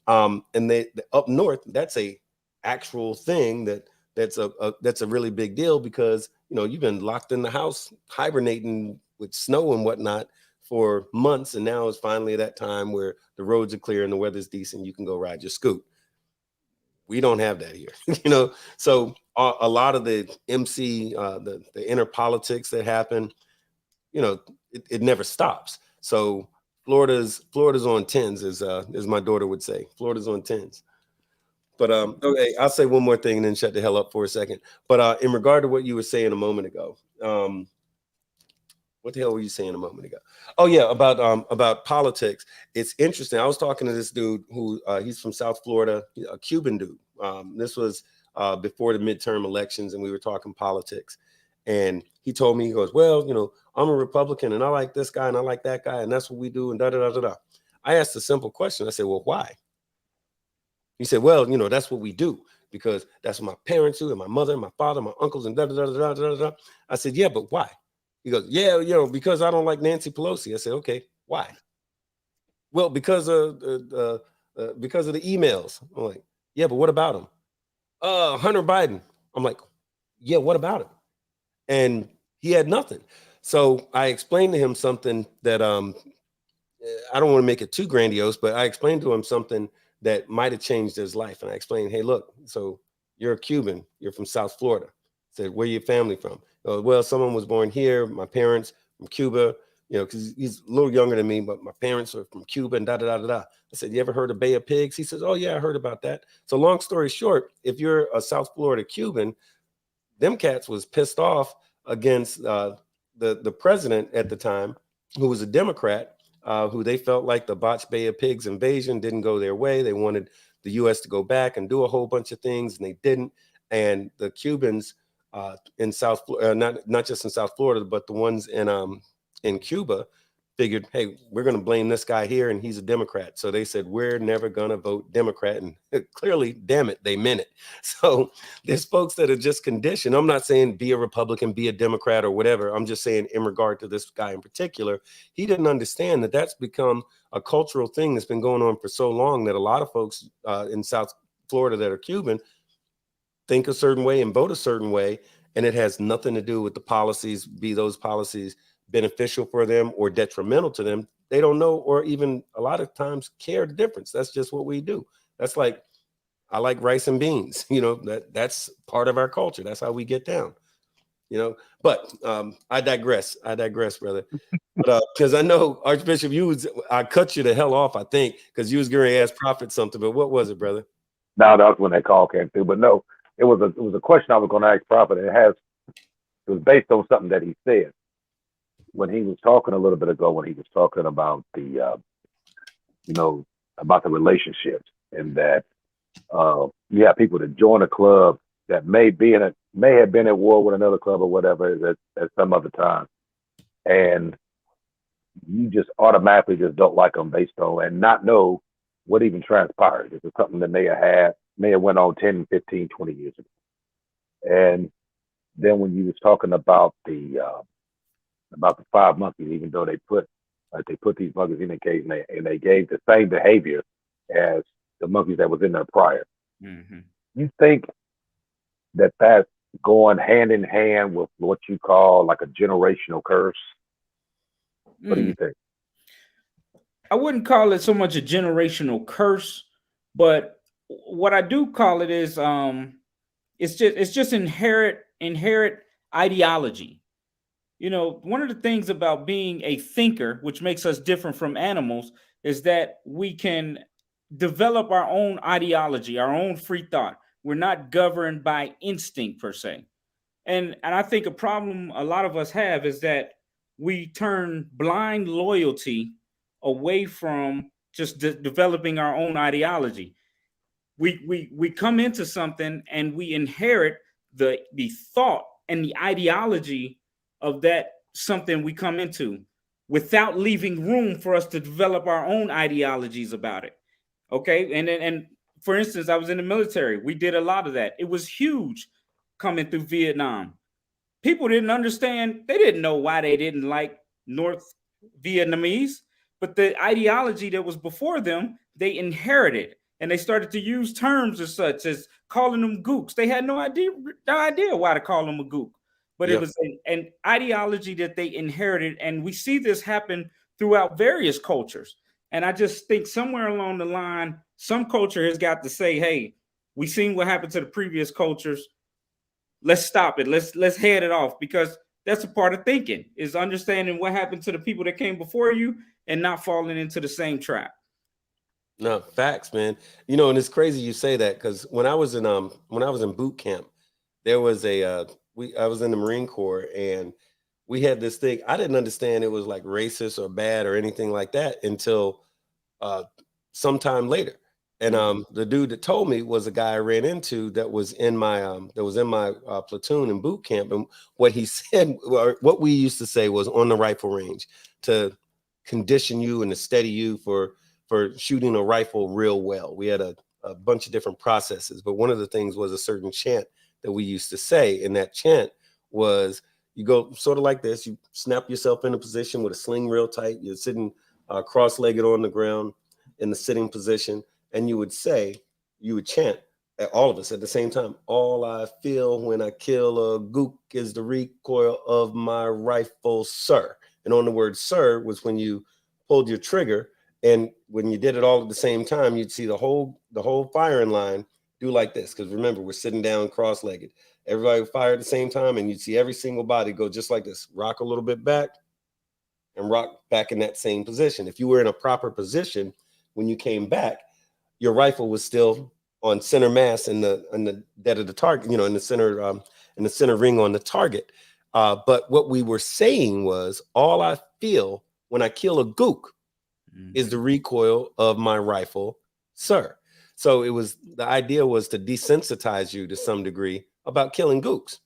And they up north, that's a actual thing that's a really big deal, because you've been locked in the house hibernating with snow and whatnot for months, and now it's finally that time where the roads are clear and the weather's decent. You can go ride your scoot. We don't have that here, So a lot of the MC, the inner politics that happen, it never stops. So Florida's on tens, as my daughter would say. Florida's on tens. But okay, I'll say one more thing and then shut the hell up for a second. But in regard to what you were saying a moment ago, what the hell were you saying a moment ago? Oh yeah, about politics. It's interesting. I was talking to this dude who he's from South Florida, a Cuban dude. This was before the midterm elections, and we were talking politics. And he told me, he goes, well, I'm a Republican and I like this guy and I like that guy, and that's what we do, and da da da da da. I asked a simple question. I said, well, why? He said, well, that's what we do because that's what my parents do, and my mother and my father, my uncles, and da da da da da da. I said, yeah, but why? He goes, yeah, because I don't like Nancy Pelosi. I said, okay, why? Well, because of the emails. I'm like, yeah, but what about him? Hunter Biden. I'm like, yeah, what about him? And he had nothing. So I explained to him something that I don't want to make it too grandiose, but I explained to him something that might have changed his life. And I explained, hey, look, so you're a Cuban, you're from South Florida. I said, where your family from? Well, someone was born here, my parents from Cuba, because he's a little younger than me, but my parents are from Cuba and da da da da da. I said, you ever heard of Bay of Pigs? He says, oh yeah, I heard about that. So long story short, if you're a South Florida Cuban, them cats was pissed off against the president at the time, who was a Democrat, who they felt like the botched Bay of Pigs invasion didn't go their way. They wanted the U.S. to go back and do a whole bunch of things, and they didn't. And the Cubans in South, not just in South Florida, but the ones in Cuba, figured, hey, we're going to blame this guy here, and he's a Democrat. So they said, we're never going to vote Democrat. And clearly, damn it, they meant it. So there's folks that are just conditioned. I'm not saying be a Republican, be a Democrat or whatever. I'm just saying in regard to this guy in particular, he didn't understand that that's become a cultural thing that's been going on for so long that a lot of folks in South Florida that are Cuban think a certain way and vote a certain way. And it has nothing to do with the policies, be those policies beneficial for them or detrimental to them. They don't know, or even a lot of times care the difference. That's just what we do. That's like, I like rice and beans, that's part of our culture. That's how we get down, but I digress, brother. But because I know Archbishop, I cut you the hell off, I think, because you was going to ask Prophet something, but what was it, brother? No, that was when that call came through, but no, it was a question I was going to ask Prophet. It was based on something that he said when he was talking a little bit ago, when he was talking about the, about the relationships, and that you have people that join a club that may have been at war with another club or whatever at some other time, and you just automatically just don't like them based on and not know what even transpired. It's something that may have went on 10, 15, 20 years ago. And then when you was talking about the 5 monkeys, even though they put these monkeys in the cage and they gave the same behavior as the monkeys that was in there prior. Mm-hmm. You think that that's going hand in hand with what you call like a generational curse? What do you think? I wouldn't call it so much a generational curse, but what I do call it is it's just inherent ideology. One of the things about being a thinker, which makes us different from animals, is that we can develop our own ideology, our own free thought. We're not governed by instinct per se. And I think a problem a lot of us have is that we turn blind loyalty away from just developing our own ideology. We come into something and we inherit the thought and the ideology of that something we come into without leaving room for us to develop our own ideologies about it. Okay. And for instance, I was in the military. We did a lot of that. It was huge coming through Vietnam. People didn't understand. They didn't know why they didn't like North Vietnamese, but the ideology that was before them, they inherited. And they started to use terms as such as calling them gooks. They had no idea why to call them a gook. But It was an ideology that they inherited. And we see this happen throughout various cultures. And I just think somewhere along the line, some culture has got to say, hey, we seen what happened to the previous cultures. Let's stop it. Let's head it off, because that's a part of thinking, is understanding what happened to the people that came before you and not falling into the same trap. No, facts, man. You know, and it's crazy you say that, because when I was in boot camp, there was I was in the Marine Corps, and we had this thing. I didn't understand it was like racist or bad or anything like that until uh sometime later. And the dude that told me was a guy I ran into that was in my platoon in boot camp. And what he said, or what we used to say, was on the rifle range to condition you and to steady you for shooting a rifle real well. We had a bunch of different processes, but one of the things was a certain chant that we used to say. And that chant was, you go sort of like this: you snap yourself in a position with a sling real tight. You're sitting cross-legged on the ground in the sitting position, and you would chant at all of us at the same time: all I feel when I kill a gook is the recoil of my rifle, sir. And on the word sir was when you pulled your trigger, and when you did it all at the same time, you'd see the whole firing line do like this. Because remember, we're sitting down cross-legged. Everybody would fire at the same time, and you'd see every single body go just like this: rock a little bit back and rock back in that same position. If you were in a proper position when you came back, your rifle was still on center mass in the dead of the target, you know, in the center ring on the target. But what we were saying was, all I feel when I kill a gook is the recoil of my rifle, sir. So the idea was to desensitize you to some degree about killing gooks.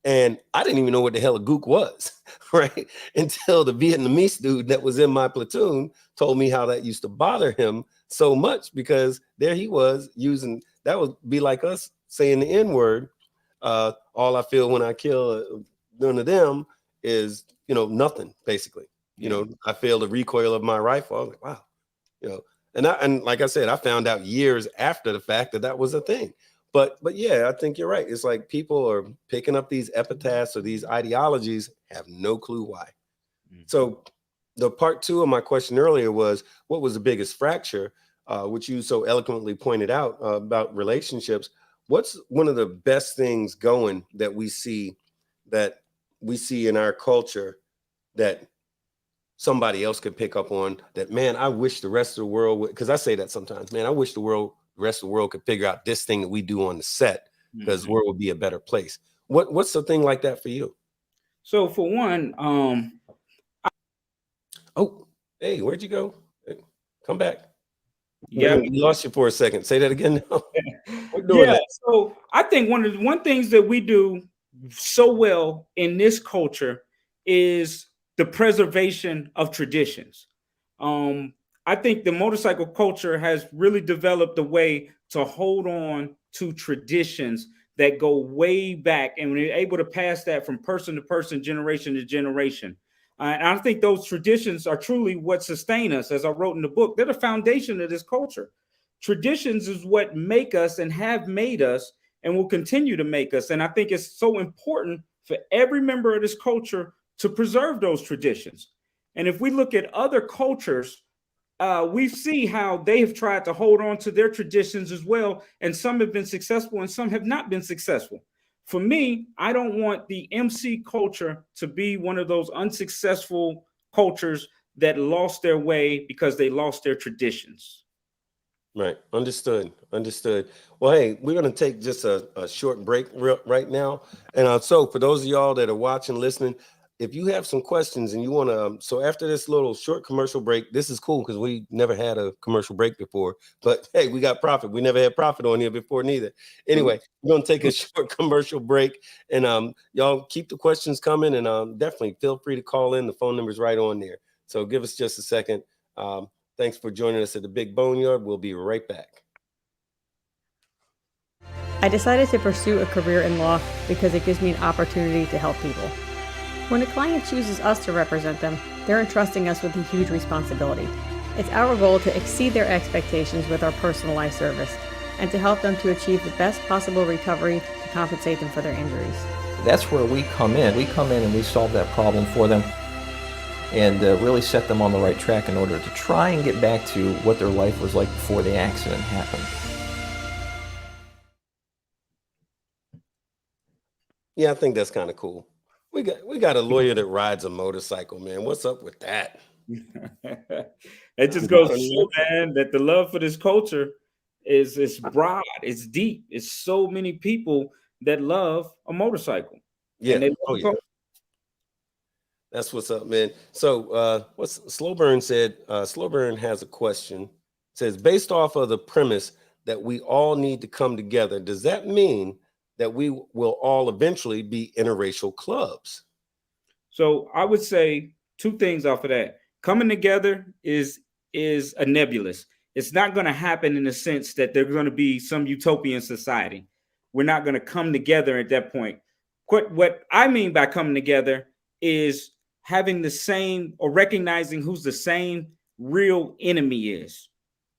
And I didn't even know what the hell a gook was, right? Until the Vietnamese dude that was in my platoon told me how that used to bother him so much, because there he was using, that would be like us saying the N-word. All I feel when I kill none of them is, you know, nothing, basically. You know, I feel the recoil of my rifle. I was like, wow, you know, and like I said, I found out years after the fact that was a thing. But yeah, I think you're right. It's like people are picking up these epitaphs or these ideologies, have no clue why. So the part two of my question earlier was, what was the biggest fracture, which you so eloquently pointed out about relationships. What's one of the best things going that we see in our culture that somebody else could pick up on, that, man, I wish the rest of the world would, because I say that sometimes, man, I wish the rest of the world could figure out this thing that we do on the set, because the world would be a better place. What's the thing like that for you? So for one, oh, hey, where'd you go? Come back. Yeah, we lost you for a second. Say that again. Yeah. So I think one things that we do so well in this culture is the preservation of traditions. I think the motorcycle culture has really developed a way to hold on to traditions that go way back, and we're able to pass that from person to person, generation to generation. And I think those traditions are truly what sustain us. As I wrote in the book, they're the foundation of this culture. Traditions is what make us and have made us and will continue to make us. And I think it's so important for every member of this culture to preserve those traditions. And if we look at other cultures, we see how they have tried to hold on to their traditions as well. And some have been successful and some have not been successful. For me, I don't want the MC culture to be one of those unsuccessful cultures that lost their way because they lost their traditions. Right. Understood. Well, hey, we're going to take just a short break right now. And so for those of y'all that are watching, listening, if you have some questions and you want to, so after this little short commercial break, this is cool because we never had a commercial break before, but hey, we got profit. We never had profit on here before neither. Anyway, we're going to take a short commercial break, and y'all keep the questions coming, and definitely feel free to call in. The phone number is right on there. So give us just a second. Thanks for joining us at the Big Boneyard. We'll be right back. I decided to pursue a career in law because it gives me an opportunity to help people. When a client chooses us to represent them, they're entrusting us with a huge responsibility. It's our goal to exceed their expectations with our personalized service and to help them to achieve the best possible recovery to compensate them for their injuries. That's where we come in. We come in and we solve that problem for them and really set them on the right track in order to try and get back to what their life was like before the accident happened. Yeah, I think that's kind of cool. we got a lawyer that rides a motorcycle, man. What's up with that? It just goes to show, man, that the love for this culture is broad, it's deep. It's so many people that love a motorcycle. Yeah. And they love Oh the yeah. culture. That's what's up, man. So what's Slowburn said, Slowburn has a question. It says, based off of the premise that we all need to come together, does that mean that we will all eventually be interracial clubs? So I would say two things off of that. Coming together is a nebulous. It's not going to happen in the sense that there's going to be some utopian society. We're not going to come together at that point. What I mean by coming together is having the same, or recognizing who's the same real enemy is.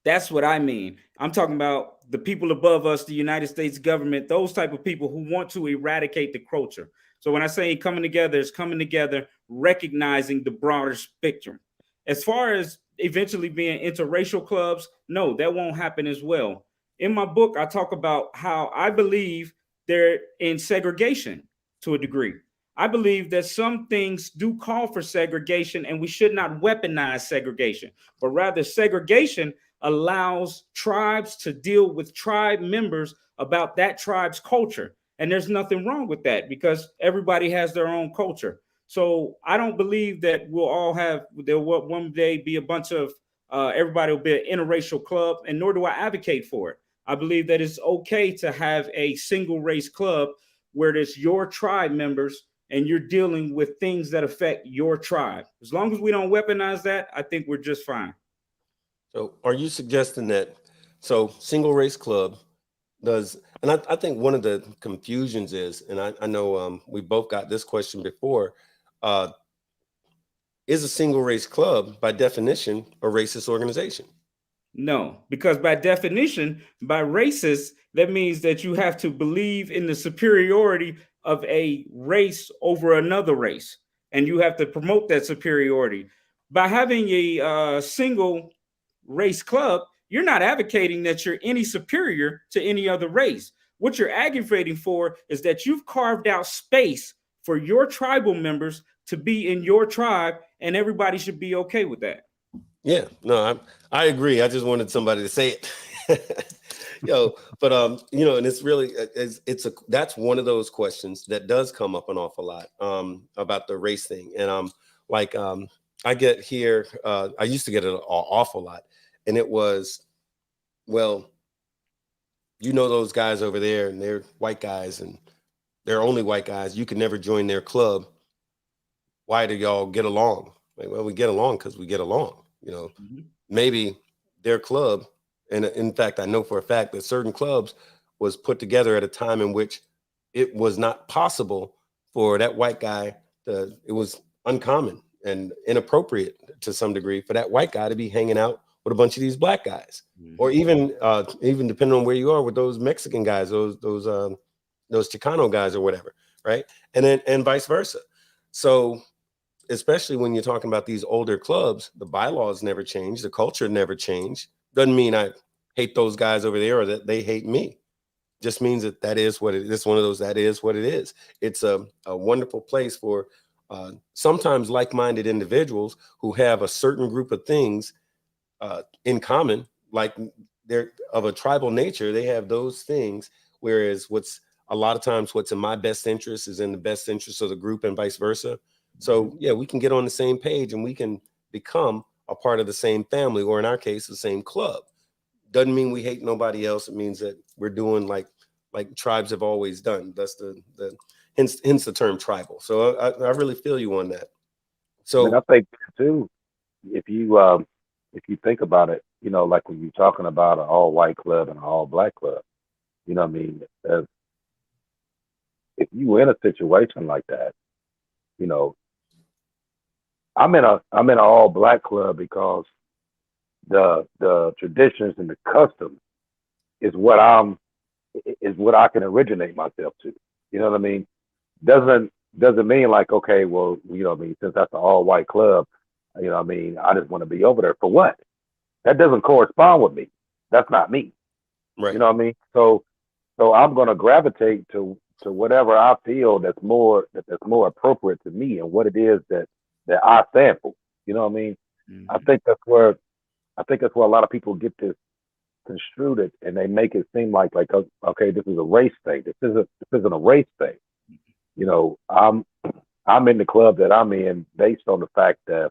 That's what I mean. I'm talking about the people above us, the United States government, those type of people who want to eradicate the culture. So when I say coming together, it's coming together, recognizing the broader spectrum. As far as eventually being interracial clubs, no, that won't happen as well. In my book, I talk about how I believe they're in segregation to a degree. I believe that some things do call for segregation, and we should not weaponize segregation, but rather segregation allows tribes to deal with tribe members about that tribe's culture. And there's nothing wrong with that because everybody has their own culture. So I don't believe that we'll all have, there will one day be a bunch of, everybody will be an interracial club, and nor do I advocate for it. I believe that it's okay to have a single race club where there's your tribe members and you're dealing with things that affect your tribe. As long as we don't weaponize that, I think we're just fine. So are you suggesting that, so single race club does, and I think one of the confusions is, and I know we both got this question before, is a single race club by definition a racist organization? No, because by definition, by racist, that means that you have to believe in the superiority of a race over another race, and you have to promote that superiority. By having a single race club, you're not advocating that you're any superior to any other race. What you're advocating for is that you've carved out space for your tribal members to be in your tribe, and everybody should be okay with that. Yeah, no, I agree. I just wanted somebody to say it. But you know, and it's really that's one of those questions that does come up an awful lot about the race thing. And I get here, I used to get it an awful lot, and it was, well, you know, those guys over there, and they're white guys, and they're only white guys. You can never join their club. Why do y'all get along? Like, well, we get along because we get along. You know, maybe their club, and in fact, I know for a fact that certain clubs was put together at a time in which it was not possible for that white guy to, it was uncommon and inappropriate to some degree for that white guy to be hanging out with a bunch of these black guys, or even depending on where you are with those Mexican guys, those Chicano guys or whatever, right? And vice versa. So especially when you're talking about these older clubs, the bylaws never change, the culture never changed. Doesn't mean I hate those guys over there or that they hate me. Just means that is what it is. It's one of those, that is what it is. It's a wonderful place for sometimes like-minded individuals who have a certain group of things in common, like they're of a tribal nature. They have those things, whereas a lot of times what's in my best interest is in the best interest of the group and vice versa. So yeah, we can get on the same page and we can become a part of the same family, or in our case, the same club. Doesn't mean we hate nobody else. It means that we're doing like tribes have always done. That's the hence the term tribal. So I really feel you on that. So and I think too, if you think about it, you know, like when you're talking about an all white club and an all black club, you know what I mean? If you were in a situation like that, you know, I'm in an all black club because the traditions and the customs is what I can originate myself to. You know what I mean? Doesn't mean like, okay, well, you know what I mean, since that's an all white club, you know what I mean, I just want to be over there for what? That doesn't correspond with me. That's not me. right. You know what I mean? So I'm gonna gravitate to to whatever I feel that's more appropriate to me and what it is that I stand for. You know what I mean? Mm-hmm. I think that's where a lot of people get this construed it, and they make it seem like okay, this is a race thing. This isn't a race thing. You know, I'm in the club that I'm in based on the fact that,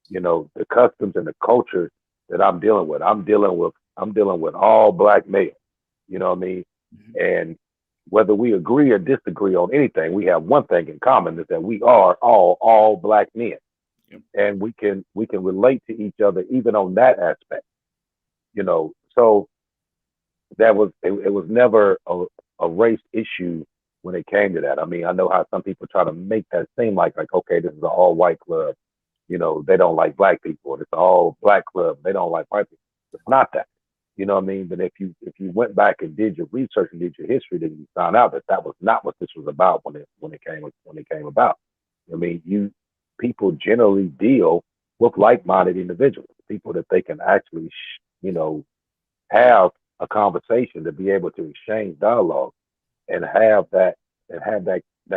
you know, the customs and the culture that I'm dealing with. I'm dealing with all black males. You know what I mean? And whether we agree or disagree on anything, we have one thing in common, is that we are all black men. Yep. And we can relate to each other even on that aspect. You know, so it was never a race issue when it came to that. I mean, I know how some people try to make that seem like okay, this is an all white club. You know, they don't like black people. It's an all black club. They don't like white people. It's not that. You know what I mean? But if you went back and did your research and did your history, then you found out that was not what this was about when it came about. I mean, people generally deal with like-minded individuals, people that they can actually, you know, have a conversation, to be able to exchange dialogue and have that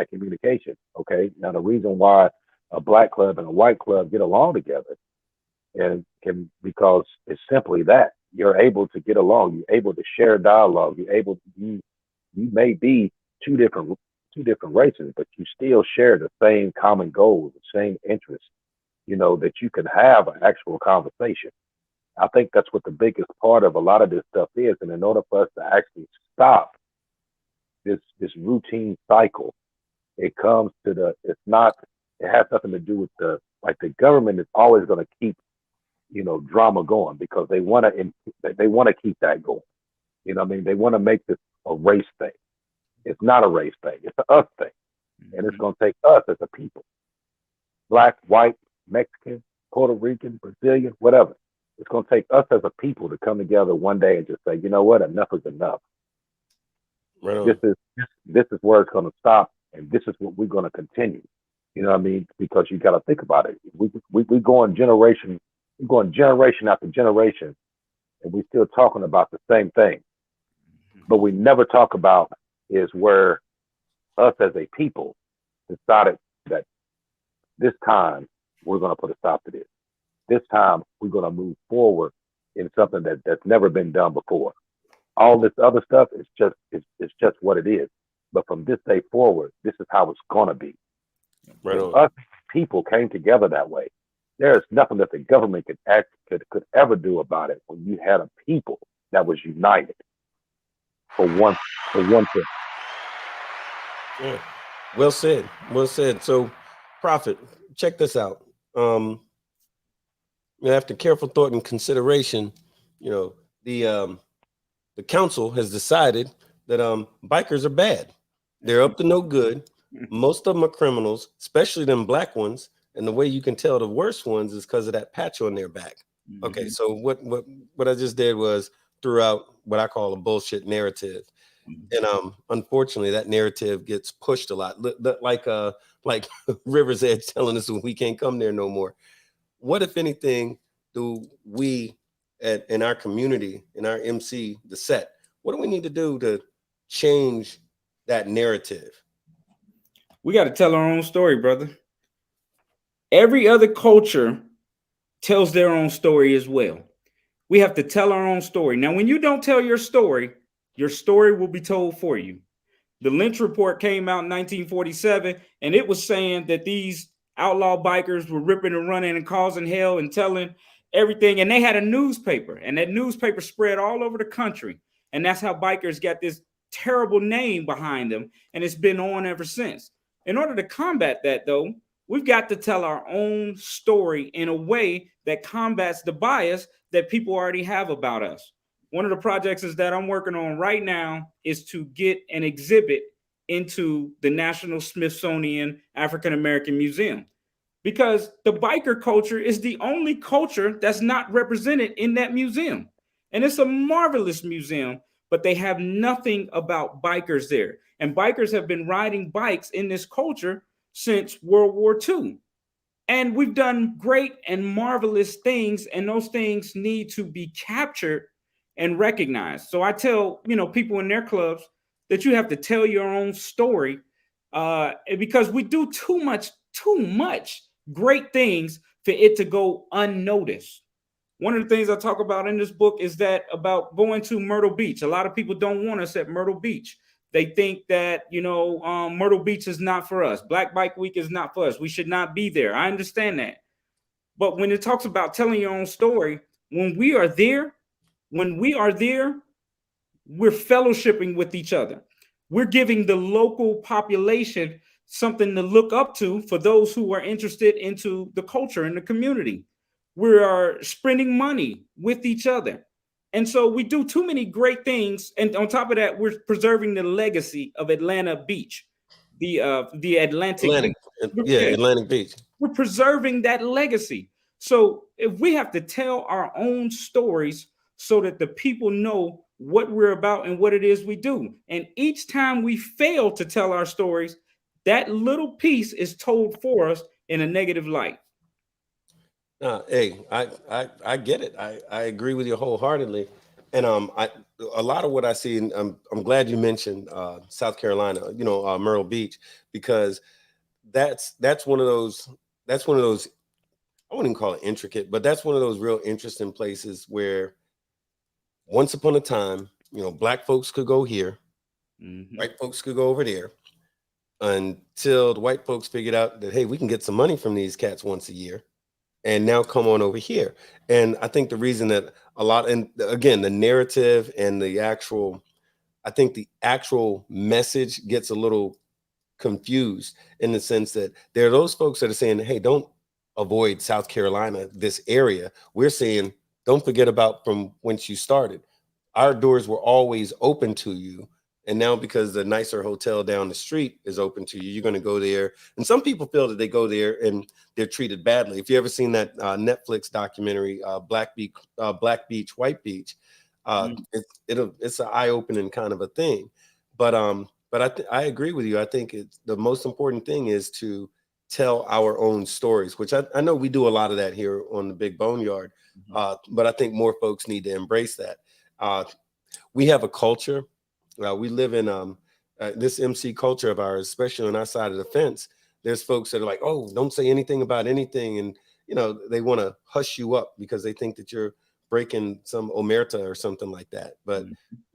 communication. Okay. Now, the reason why a black club and a white club get along together because it's simply that you're able to get along, you're able to share dialogue, you may be two different races, but you still share the same common goals, the same interests, you know, that you can have an actual conversation. I think that's what the biggest part of a lot of this stuff is. And in order for us to actually stop this routine cycle, it has nothing to do with the government is always going to keep, you know, drama going because they want to keep that going. You know what I mean? They want to make this a race thing. It's not a race thing. It's an us thing. And it's going to take us as a people, black, white, Mexican, Puerto Rican, Brazilian, whatever. It's going to take us as a people to come together one day and just say, you know what, enough is enough. Right. This is where it's going to stop, and this is what we're going to continue. You know what I mean? Because you got to think about it. We going generation after generation, and we're still talking about the same thing. But we never talk about is where us as a people decided that this time we're going to put a stop to this. This time we're going to move forward in something that's never been done before. All this other stuff is just what it is. But from this day forward, this is how it's going to be. Right. Us people came together that way. There is nothing that the government could ever do about it when you had a people that was united for one thing. Yeah. Well said. Well said. So, Prophet, check this out. After careful thought and consideration, you know, the council has decided that bikers are bad. They're up to no good. Most of them are criminals, especially them black ones. And the way you can tell the worst ones is because of that patch on their back. Okay, so what I just did was threw out what I call a bullshit narrative. And unfortunately, that narrative gets pushed a lot. Like River's Edge telling us we can't come there no more. What, if anything, do we in our community, in our MC, the set, what do we need to do to change that narrative? We got to tell our own story, brother. Every other culture tells their own story as well. We have to tell our own story. Now, when you don't tell your story will be told for you. The Lynch report came out in 1947, and it was saying that these outlaw bikers were ripping and running and causing hell and telling everything. And they had a newspaper, and that newspaper spread all over the country. And that's how bikers got this terrible name behind them. And it's been on ever since. In order to combat that, though, we've got to tell our own story in a way that combats the bias that people already have about us. One of the projects is that I'm working on right now is to get an exhibit into the National Smithsonian African American Museum, because the biker culture is the only culture that's not represented in that museum. And it's a marvelous museum, but they have nothing about bikers there. And bikers have been riding bikes in this culture since World War II. And we've done great and marvelous things, and those things need to be captured and recognized. So I tell, people in their clubs, that you have to tell your own story, because we do too much great things for it to go unnoticed. One of the things I talk about in this book is that about going to Myrtle Beach. A lot of people don't want us at Myrtle Beach. They think that, Myrtle Beach is not for us. Black Bike Week is not for us. We should not be there. I understand that. But when it talks about telling your own story, when we are there, we're fellowshipping with each other. We're giving the local population something to look up to for those who are interested into the culture and the community. We are spending money with each other. And so we do too many great things. And on top of that, we're preserving the legacy of Atlanta Beach, the Atlantic Atlantic, Beach. yeah, Atlantic Beach. We're preserving that legacy. So if we have to tell our own stories so that the people know what we're about and what it is we do. And each time we fail to tell our stories, that little piece is told for us in a negative light. Hey, I get it. I agree with you wholeheartedly. And a lot of what I see, and I'm glad you mentioned South Carolina, Myrtle Beach, because that's one of those I wouldn't call it intricate, but that's one of those real interesting places where once upon a time, black folks could go here, white folks could go over there, until the white folks figured out that, hey, we can get some money from these cats once a year, and now come on over here. And I think the reason that and again, the narrative and I think the actual message gets a little confused in the sense that there are those folks that are saying, hey, don't avoid South Carolina, this area. We're saying, don't forget about from whence you started. Our doors were always open to you. And now because the nicer hotel down the street is open to you, you're going to go there. And some people feel that they go there and they're treated badly. If you ever seen that Netflix documentary, Black Beach, White Beach, it's an eye-opening kind of a thing. But I agree with you. I think the most important thing is to tell our own stories, which I know we do a lot of that here on the Big Boneyard. But I think more folks need to embrace that. We have a culture. We live in this MC culture of ours, especially on our side of the fence. There's folks that are like, oh, don't say anything about anything. And, they want to hush you up because they think that you're breaking some omerta or something like that. But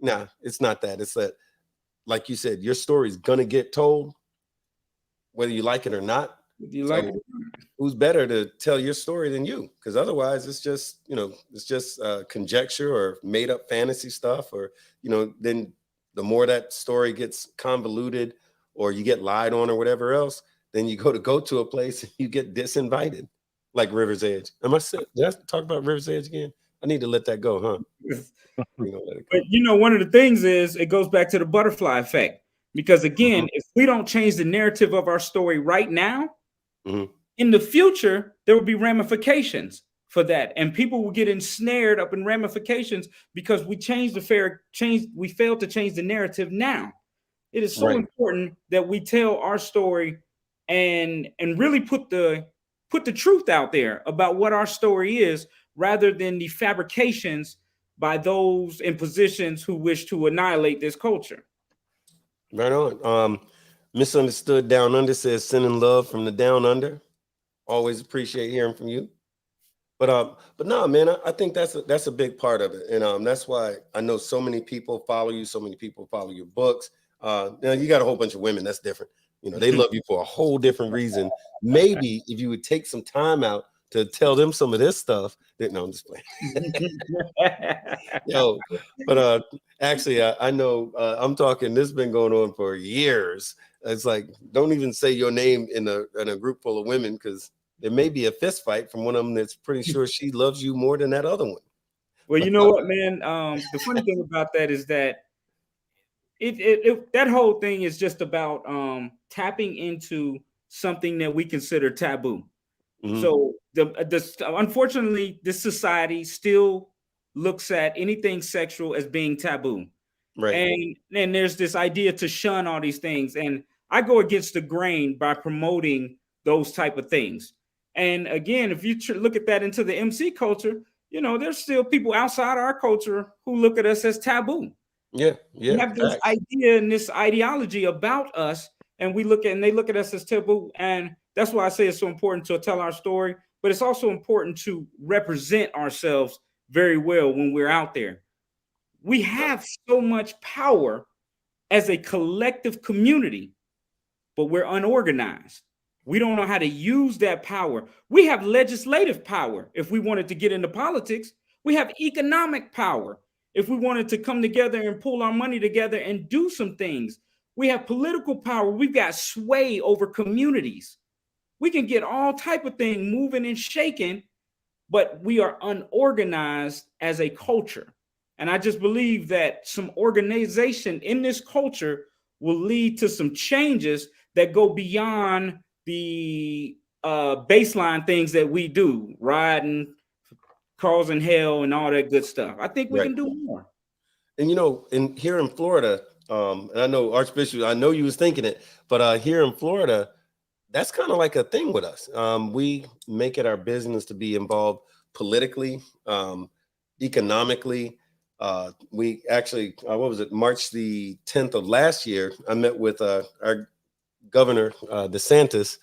nah, it's not that. It's that, like you said, your story is going to get told, whether you like it or not. Who's better to tell your story than you? Because otherwise it's just, conjecture or made up fantasy stuff, or, then the more that story gets convoluted or you get lied on or whatever else, then you go to a place and you get disinvited, like River's Edge. Did I talk about River's Edge again? I need to let that go, huh? But one of the things is it goes back to the butterfly effect, because again, if we don't change the narrative of our story right now, in the future, there will be ramifications for that, and people will get ensnared up in ramifications because we failed to change the narrative now. It is so important that we tell our story and really put the truth out there about what our story is, rather than the fabrications by those in positions who wish to annihilate this culture. Right on. Misunderstood Down Under says, sending love from the Down Under. Always appreciate hearing from you. But no, man, I think that's a big part of it. And that's why I know so many people follow you, so many people follow your books. You got a whole bunch of women, that's different. They love you for a whole different reason. Maybe if you would take some time out to tell them some of this stuff, no, I'm just playing. But actually, I know I'm talking, this has been going on for years. It's like, don't even say your name in a group full of women, because there may be a fist fight from one of them that's pretty sure she loves you more than that other one. Well, you know what, man? The funny thing about that is that that whole thing is just about tapping into something that we consider taboo. So unfortunately, this society still looks at anything sexual as being taboo. Right. And there's this idea to shun all these things. And I go against the grain by promoting those type of things. And again, if you look at that into the MC culture, there's still people outside our culture who look at us as taboo. Yeah, We yeah, have this facts. idea and this ideology about us, and they look at us as taboo. And that's why I say it's so important to tell our story, but it's also important to represent ourselves very well when we're out there. We have so much power as a collective community, but we're unorganized. We don't know how to use that power. We have legislative power if we wanted to get into politics. We have economic power if we wanted to come together and pull our money together and do some things. We have political power. We've got sway over communities. We can get all type of thing moving and shaking, but we are unorganized as a culture. And I just believe that some organization in this culture will lead to some changes that go beyond the baseline things that we do, riding, causing hell, and all that good stuff. I think we Right. can do more. And here in Florida, and I know Archbishop, I know you was thinking it, but here in Florida, that's kind of like a thing with us. We make it our business to be involved politically, economically. We actually, what was it, March the 10th of last year, I met with our Governor DeSantis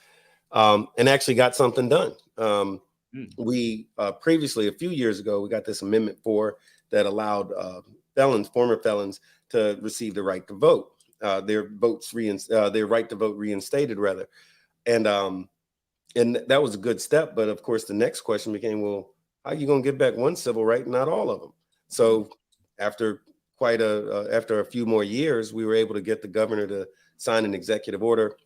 and actually got something done. We previously, a few years ago, we got this Amendment 4 that allowed former felons to receive the right to vote, their right to vote reinstated, rather. And that was a good step. But of course, the next question became, well, how are you going to give back one civil right and not all of them? So after a few more years, we were able to get the governor to sign an executive order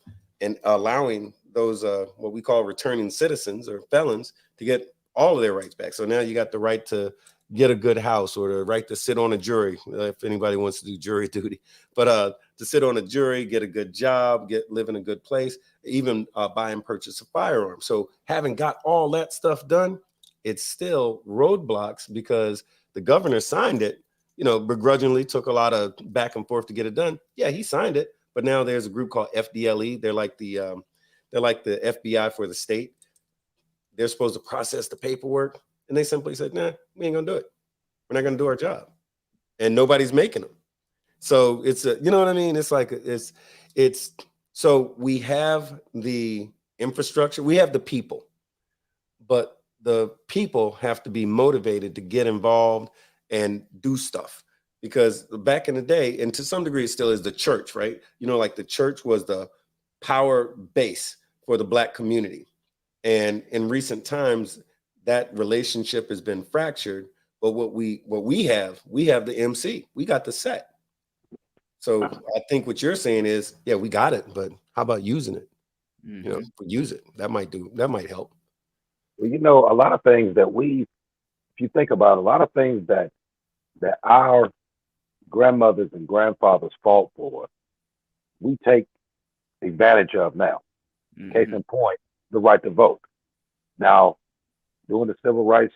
and allowing those what we call returning citizens or felons to get all of their rights back. So now you got the right to get a good house, or the right to sit on a jury, if anybody wants to do jury duty, but to sit on a jury, get a good job, live in a good place, even buy and purchase a firearm. So having got all that stuff done, it's still roadblocks because the governor signed it, begrudgingly, took a lot of back and forth to get it done. Yeah, he signed it, but now there's a group called FDLE. They're like the FBI for the state. They're supposed to process the paperwork. And they simply said, nah, we ain't gonna do it. We're not gonna do our job. And nobody's making them. So it's you know what I mean? It's like, so we have the infrastructure, we have the people, but the people have to be motivated to get involved and do stuff. Because back in the day, and to some degree it still is, the church, right? Like the church was the power base for the Black community. And in recent times, that relationship has been fractured. But what we have the MC, we got the set. So I think what you're saying is, yeah, we got it, but how about using it? Use it. That might help. Well, a lot of things that if you think about a lot of things that our grandmothers and grandfathers fought for, we take advantage of now. Case in point, the right to vote. Now, during the civil rights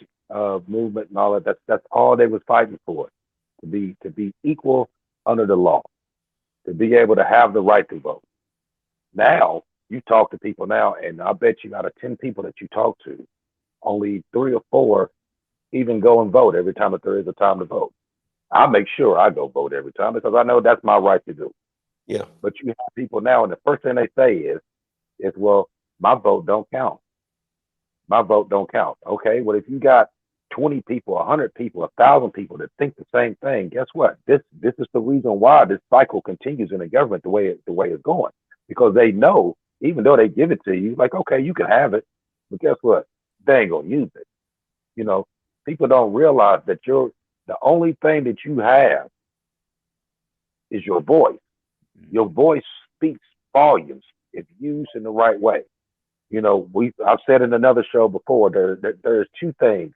movement and all that's all they was fighting for, to be equal under the law, to be able to have the right to vote. Now, you talk to people now, and I bet you out of 10 people that you talk to, only 3 or 4 even go and vote every time that there is a time to vote. I make sure I go vote every time because I know that's my right to do. Yeah. But you have people now, and the first thing they say is, well, my vote don't count. My vote don't count. Okay, well, if you got 20 people, 100 people, 1,000 people that think the same thing, guess what? This is the reason why this cycle continues in the government the way it's going. Because they know, even though they give it to you, like, okay, you can have it, but guess what? They ain't gonna use it. People don't realize that the only thing that you have is your voice. Your voice speaks volumes if used in the right way. I've said in another show before, there's 2 things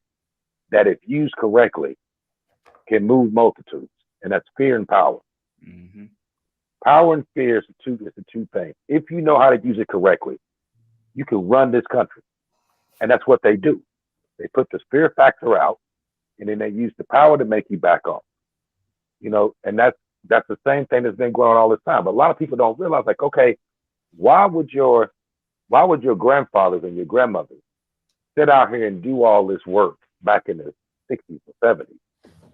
that, if used correctly, can move multitudes, and that's fear and power. Power and fear is the two things. If you know how to use it correctly, you can run this country, and that's what they do. They put the fear factor out, and then they use the power to make you back off. And that's the same thing that's been going on all this time. But a lot of people don't realize, like, okay, why would your grandfathers and your grandmothers sit out here and do all this work back in the 60s or 70s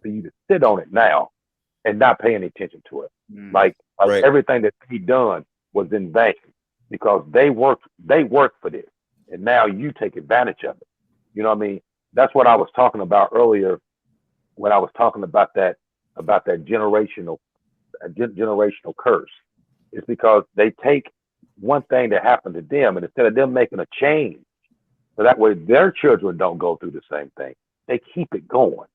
for you to sit on it now and not paying attention to it. Like Right. everything that he done was in vain because they worked for this, and now you take advantage of it. You know what I mean? That's what I was talking about earlier when I was talking about that generational curse. It's because they take one thing that happened to them, and instead of them making a change, so that way their children don't go through the same thing, they keep it going.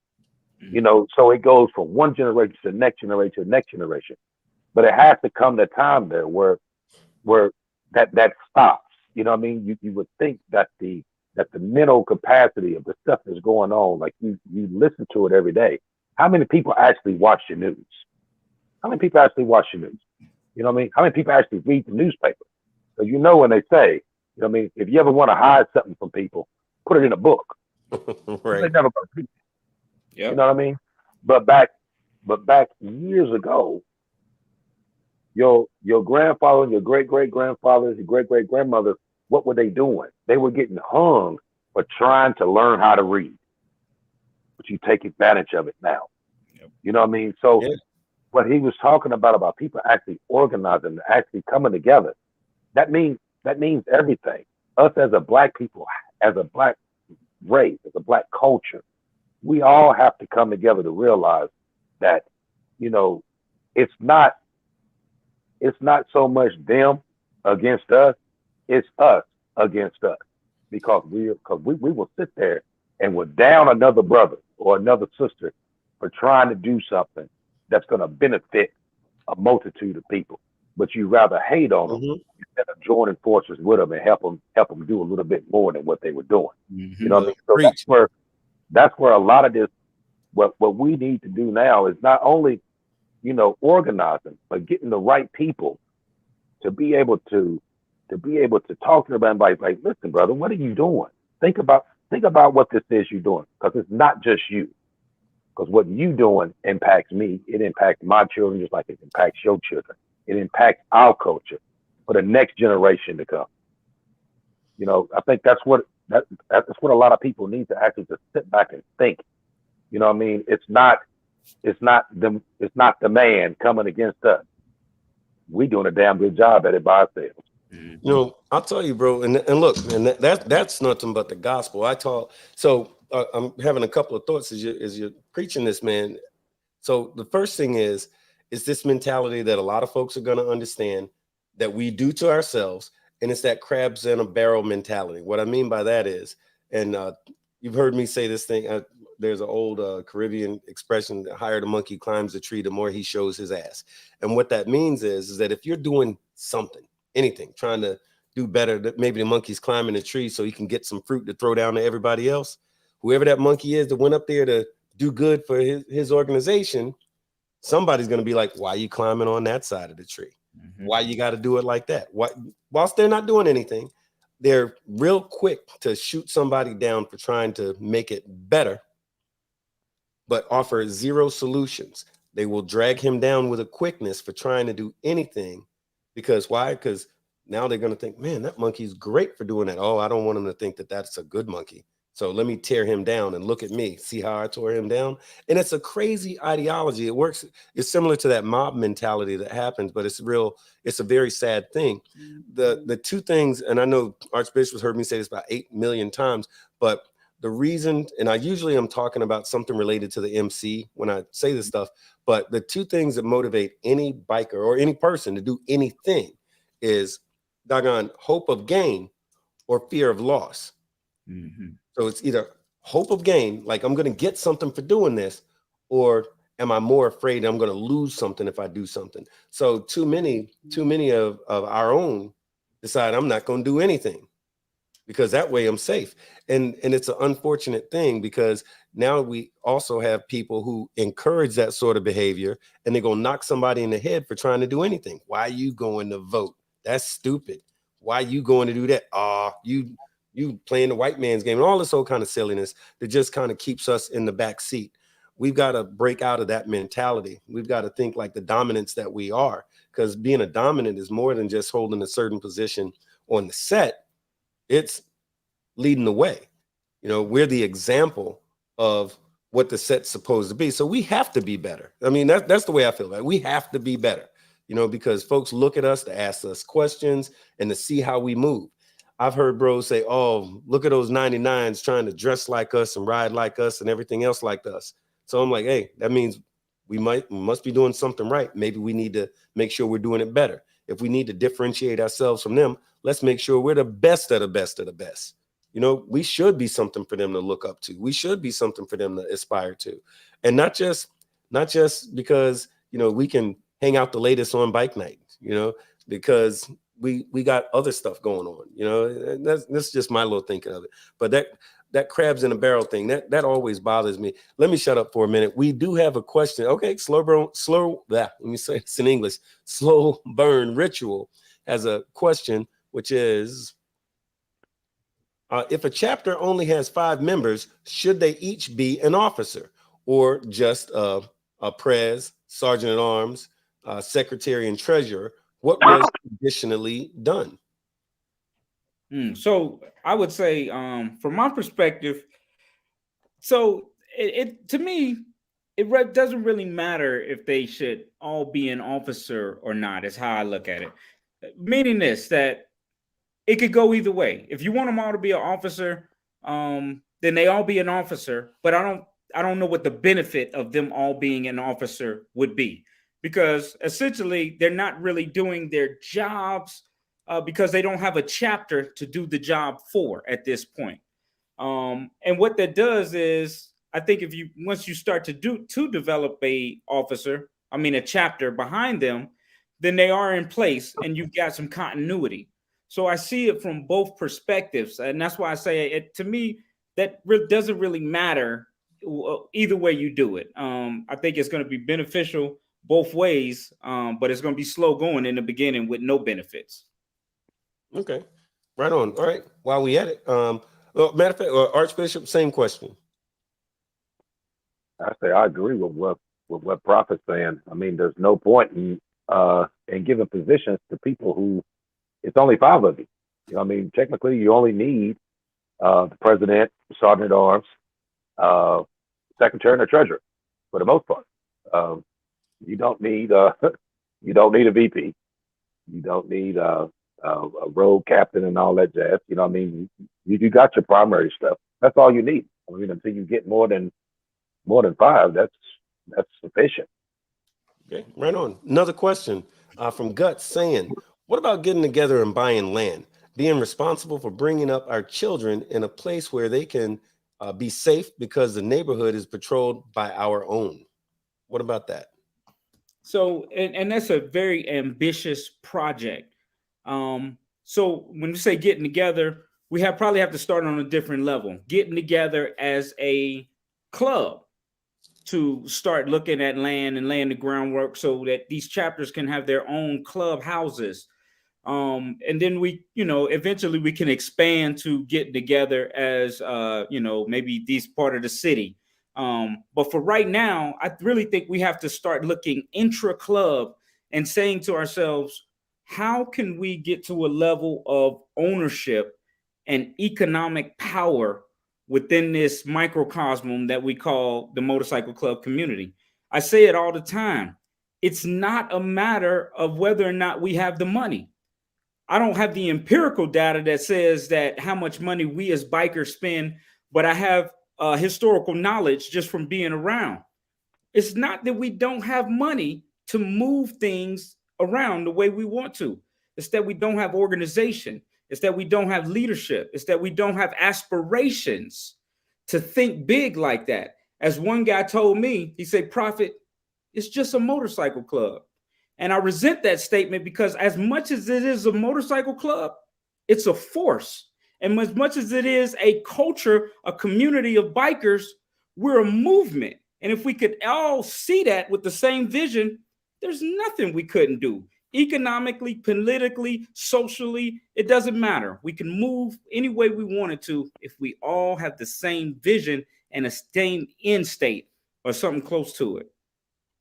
You know, so it goes from one generation to the next generation to the next generation. But it has to come the time there where that stops. You know what I mean? You would think that the mental capacity of the stuff that's going on, like you listen to it every day. How many people actually watch the news? How many people actually watch the news? You know what I mean? How many people actually read the newspaper? Because you know when they say, you know what I mean, if you ever want to hide something from people, put it in a book. Right. They never gonna read it. Yep. You know what I mean? But back years ago, your grandfather, your great grandfathers, your great grandmothers, what were they doing? They were getting hung for trying to learn how to read. But you take advantage of it now. Yep. You know what I mean? So what he was talking about people actually organizing, actually coming together, that means everything. Us as a black people, as a black race, as a black culture, we all have to come together to realize that, you know, it's not so much them against us, it's us against us. Because we will sit there and we'll down another brother or another sister for trying to do something that's going to benefit a multitude of people. But you rather hate on them instead of joining forces with them and help them do a little bit more than what they were doing. You know what I mean? So that's where a lot of this, what we need to do now is not only, you know, organizing, but getting the right people to be able to talk to everybody like, listen, brother, what are you doing? Think about what this is you're doing, because it's not just you. Because what you doing impacts me. It impacts my children just like it impacts your children. It impacts our culture for the next generation to come. You know, I think that's what a lot of people need to actually just sit back and think. You know what I mean? It's not the man coming against us. We doing a damn good job at it by ourselves. You know, I'll tell you, bro, and look, man, that's nothing but the gospel. I'm having a couple of thoughts as you're preaching this, man. So the first thing is this mentality that a lot of folks are going to understand that we do to ourselves, and it's that crabs in a barrel mentality. What I mean by that is, and you've heard me say this thing. There's an old Caribbean expression: the higher the monkey climbs the tree, the more he shows his ass. And what that means is that if you're doing something, anything, trying to do better, that maybe the monkey's climbing a tree so he can get some fruit to throw down to everybody else. Whoever that monkey is that went up there to do good for his organization, somebody's going to be like, why are you climbing on that side of the tree? Why you got to do it like that? Whilst they're not doing anything, they're real quick to shoot somebody down for trying to make it better, but offer zero solutions. They will drag him down with a quickness for trying to do anything. Because why? Because now they're going to think, man, that monkey's great for doing that. Oh, I don't want him to think that that's a good monkey. So let me tear him down and look at me. See how I tore him down? And it's a crazy ideology. It works. It's similar to that mob mentality that happens, but it's a very sad thing. The two things, and I know Archbishop has heard me say this about 8 million times, but the reason, and I usually am talking about something related to the MC when I say this stuff, but the two things that motivate any biker or any person to do anything is doggone hope of gain or fear of loss. So it's either hope of gain, like I'm going to get something for doing this, or am I more afraid I'm going to lose something if I do something? So too many of our own decide I'm not going to do anything because that way I'm safe. And it's an unfortunate thing because now we also have people who encourage that sort of behavior and they're going to knock somebody in the head for trying to do anything. Why are you going to vote? That's stupid. Why are you going to do that? You playing the white man's game and all this whole kind of silliness that just kind of keeps us in the back seat. We've got to break out of that mentality. We've got to think like the dominants that we are, because being a dominant is more than just holding a certain position on the set. It's leading the way. You know, we're the example of what the set's supposed to be. So we have to be better. I mean, that's the way I feel. Like we have to be better, you know, because folks look at us to ask us questions and to see how we move. I've heard bros say, oh, look at those 99s trying to dress like us and ride like us and everything else like us. So I'm like, hey, that means we must be doing something right. Maybe we need to make sure we're doing it better. If we need to differentiate ourselves from them, let's make sure we're the best of the best of the best. You know, we should be something for them to look up to. We should be something for them to aspire to. And not just because, you know, we can hang out the latest on bike night, you know, because we got other stuff going on, you know. That's just my little thinking of it. But that crabs in a barrel thing, that always bothers me. Let me shut up for a minute. We do have a question. Okay, let me say this in English. Slow Burn Ritual has a question, which is, if a chapter only has 5 members, should they each be an officer or just a prez, sergeant at arms, secretary, and treasurer? What was traditionally done? So I would say, from my perspective, so it to me, it doesn't really matter if they should all be an officer or not. Is how I look at it. Meaning this, that it could go either way. If you want them all to be an officer, then they all be an officer. But I don't know what the benefit of them all being an officer would be, because essentially they're not really doing their jobs because they don't have a chapter to do the job for at this point. And what that does is, I think if you once you start to develop a chapter behind them, then they are in place and you've got some continuity. So I see it from both perspectives, and that's why I say it. To me, that doesn't really matter either way you do it. I think it's going to be beneficial both ways, but it's going to be slow going in the beginning with no benefits. Okay, right on. All right, while we at it, well, matter of fact, Archbishop, same question. I say I agree with what Prophet's saying. I mean, there's no point in giving positions to people who it's only 5 of you. You know, I mean, technically, you only need the president, sergeant at arms, secretary, and a treasurer for the most part. You don't need a VP. You don't need a road captain and all that jazz. You know, what I mean, you got your primary stuff. That's all you need. I mean, until you get more than 5, that's sufficient. Okay, right on. Another question from Guts saying, what about getting together and buying land, being responsible for bringing up our children in a place where they can be safe because the neighborhood is patrolled by our own? What about that? So, and that's a very ambitious project. So when you say getting together, we probably have to start on a different level. Getting together as a club to start looking at land and laying the groundwork so that these chapters can have their own clubhouses. And then eventually we can expand to getting together as, maybe these part of the city. But for right now, I really think we have to start looking intra-club and saying to ourselves, how can we get to a level of ownership and economic power within this microcosm that we call the motorcycle club community? I say it all the time. It's not a matter of whether or not we have the money. I don't have the empirical data that says that how much money we as bikers spend, but I have historical knowledge just from being around. It's not that we don't have money to move things around the way we want to. It's that we don't have organization. It's that we don't have leadership. It's that we don't have aspirations to think big like that. As one guy told me, he said, Prophet, it's just a motorcycle club. And I resent that statement because as much as it is a motorcycle club, it's a force. And as much as it is a culture, a community of bikers, we're a movement. And if we could all see that with the same vision, there's nothing we couldn't do. Economically, politically, socially, it doesn't matter. We can move any way we wanted to if we all have the same vision and a same end state or something close to it.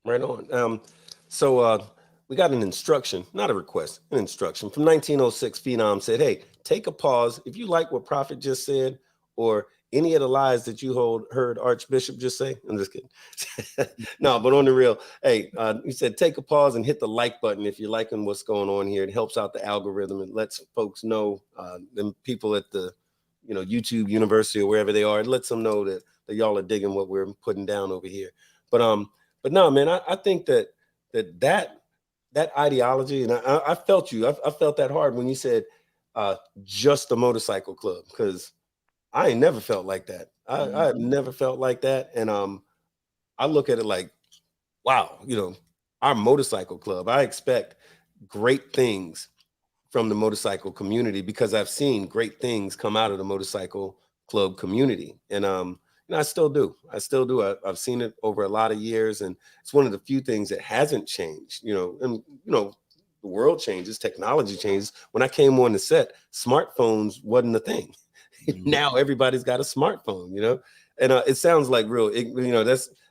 Right on. So we got an instruction, not a request, an instruction from 1906. Phenom said, hey, take a pause. If you like what Prophet just said, or any of the lies that you heard Archbishop just say? I'm just kidding. No, but on the real, hey, you said take a pause and hit the like button if you're liking what's going on here. It helps out the algorithm. It lets folks know, them people at the, YouTube University or wherever they are. It lets them know that y'all are digging what we're putting down over here. But no, man, I think that ideology, and I felt you. I felt that hard when you said just a motorcycle club, because I ain't never felt like that. I have never felt like that. And I look at it like, wow, our motorcycle club, I expect great things from the motorcycle community because I've seen great things come out of the motorcycle club community. And I still do. I've seen it over a lot of years, and it's one of the few things that hasn't changed, and the world changes, technology changes. When I came on the set, smartphones wasn't a thing. Now everybody's got a smartphone, and it sounds like real,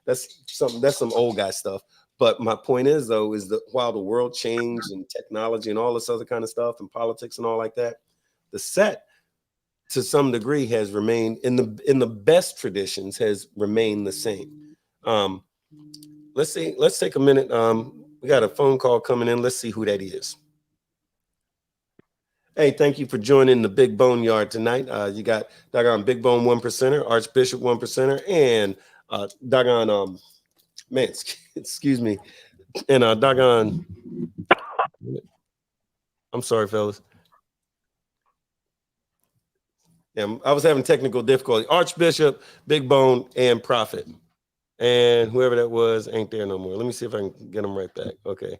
that's some old guy stuff. But my point is, though, is that while the world changed and technology and all this other kind of stuff and politics and all like that, the set to some degree has remained in the best traditions, has remained the same. Let's take a minute. We got a phone call coming in. Let's see who that is. Hey, thank you for joining the Big Bone Yard tonight. You got doggone Big Bone 1%er, Archbishop 1%er, and doggone man, excuse me, and doggone. I'm sorry, fellas. Yeah, I was having technical difficulty. Archbishop, Big Bone, and Prophet, and whoever that was ain't there no more. Let me see if I can get them right back. Okay,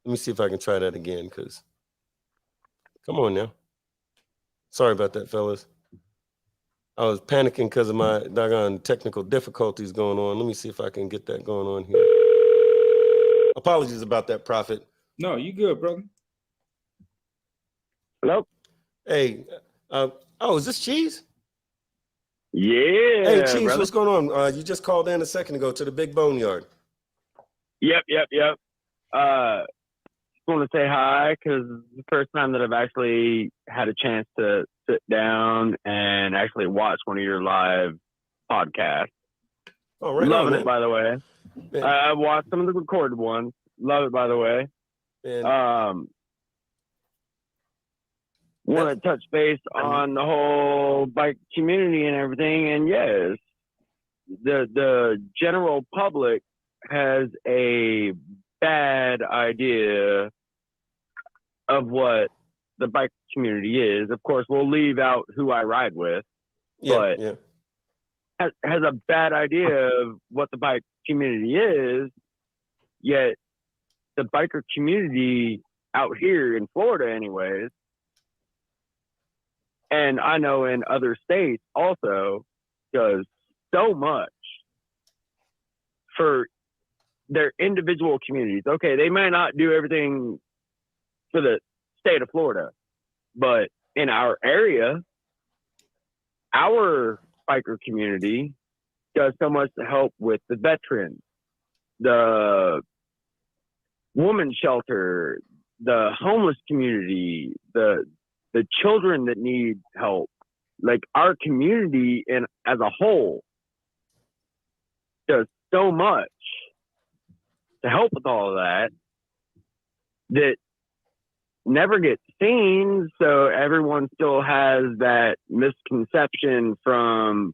let me see if I can try that again. Cause come on now. Sorry about that, fellas. I was panicking because of my doggone technical difficulties going on. Let me see if I can get that going on here. Apologies about that, Prophet. No, you good, brother. Hello? Hey, is this Cheese? Yeah. Hey, Cheese, brother. what's going on? You just called in a second ago to the Big Bone Yard. Yep. Just want to say hi because it's the first time that I've actually had a chance to sit down and actually watch one of your live podcasts. Oh, right. Loving on, it, by the way. I've watched some of the recorded ones. Love it, by the way. Man. Want to touch base on the whole bike community and everything. And yes, the general public has a bad idea of what the bike community is. Of course, we'll leave out who I ride with, but has a bad idea of what the bike community is. Yet the biker community out here in Florida anyways, and I know in other states also, does so much for their individual communities. Okay, they might not do everything for the state of Florida, but in our area, our biker community does so much to help with the veterans, the women's shelter, the homeless community, the children that need help. Like our community and as a whole does so much to help with all of that never gets seen. So everyone still has that misconception from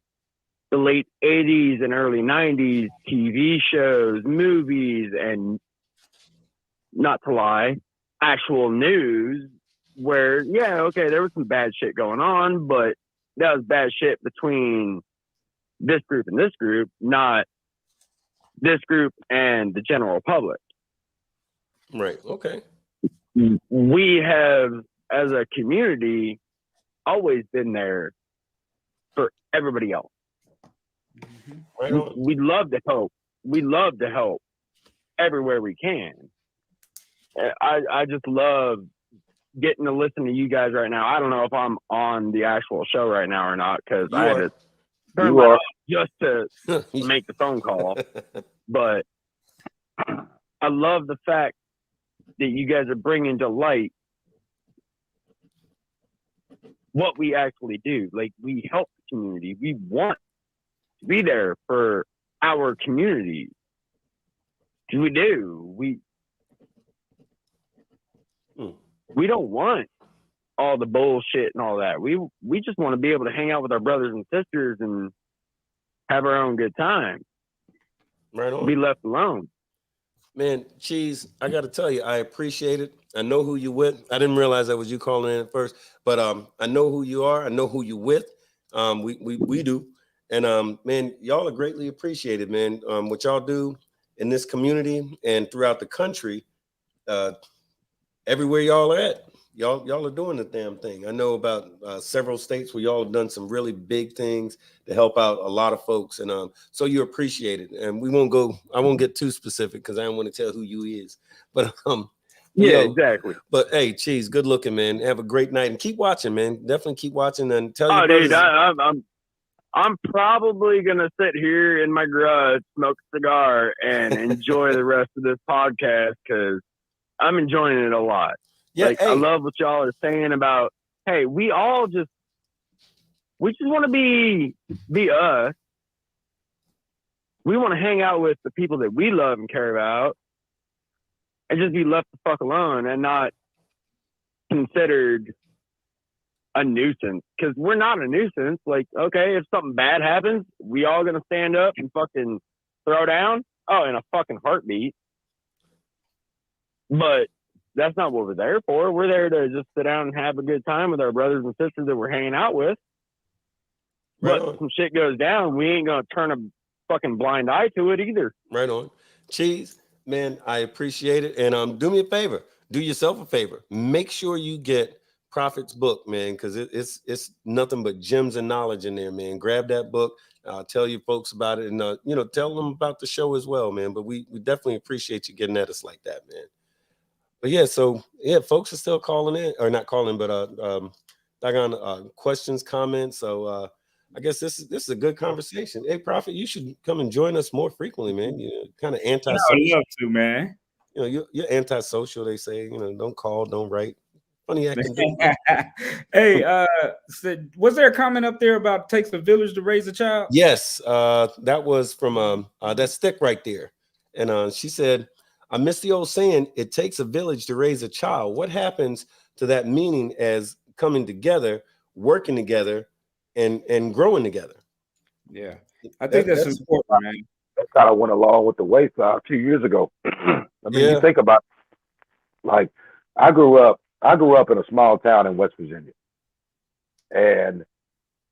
the late 80s and early 90s TV shows, movies, and not to lie, actual news where, there was some bad shit going on, but that was bad shit between this group and this group, not this group and the general public. Right. Okay. We have, as a community, always been there for everybody else. Right on. We love to help. We love to help everywhere we can. I just love getting to listen to you guys right now. I don't know if I'm on the actual show right now or not because I had to turn my off just to make the phone call. But I love the fact that you guys are bringing to light what we actually do. Like, we help the community. We want to be there for our community. We do. We don't want all the bullshit and all that. We just want to be able to hang out with our brothers and sisters and have our own good time. Right on. Be left alone. Man, Cheese, I got to tell you, I appreciate it. I know who you with. I didn't realize that was you calling in at first, but I know who you are. I know who you with. We do. And man, y'all are greatly appreciated, man. What y'all do in this community and throughout the country, everywhere y'all are at, y'all are doing the damn thing. I know about several states where y'all have done some really big things to help out a lot of folks, and so you appreciate it. And I won't get too specific because I don't want to tell who you is, but yeah, exactly. But hey, Cheese, good looking, man. Have a great night and keep watching, man. Definitely keep watching and tell your brothers. Dude, I'm probably gonna sit here in my garage, smoke a cigar, and enjoy the rest of this podcast because I'm enjoying it a lot. Yeah, I love what y'all are saying about, hey, we just want to be us. We want to hang out with the people that we love and care about and just be left the fuck alone and not considered a nuisance. Because we're not a nuisance. Like, okay, if something bad happens, we all going to stand up and fucking throw down? Oh, in a fucking heartbeat. But that's not what we're there for. We're there to just sit down and have a good time with our brothers and sisters that we're hanging out with. Right but on. if some shit goes down, we ain't going to turn a fucking blind eye to it either. Right on. Cheese, man, I appreciate it. And do me a favor. Do yourself a favor. Make sure you get Prophet's book, man, because it's nothing but gems and knowledge in there, man. Grab that book. Tell your folks about it, and tell them about the show as well, man. But we definitely appreciate you getting at us like that, man. But yeah, so yeah, folks are still calling in, or not calling, but questions, comments. So I guess this is a good conversation. Hey, Prophet, you should come and join us more frequently, man. Kind of antisocial. I'd love to, man. You're antisocial. They say, don't call, don't write. Funny acting. Hey, was there a comment up there about it takes a village to raise a child? Yes, that was from that stick right there, and she said, I miss the old saying, it takes a village to raise a child. What happens to that meaning as coming together, working together, and growing together? Yeah, I think that's important, man. That kind of went along with the wayside a few years ago. I mean, you think about it, like I grew up in a small town in West Virginia, and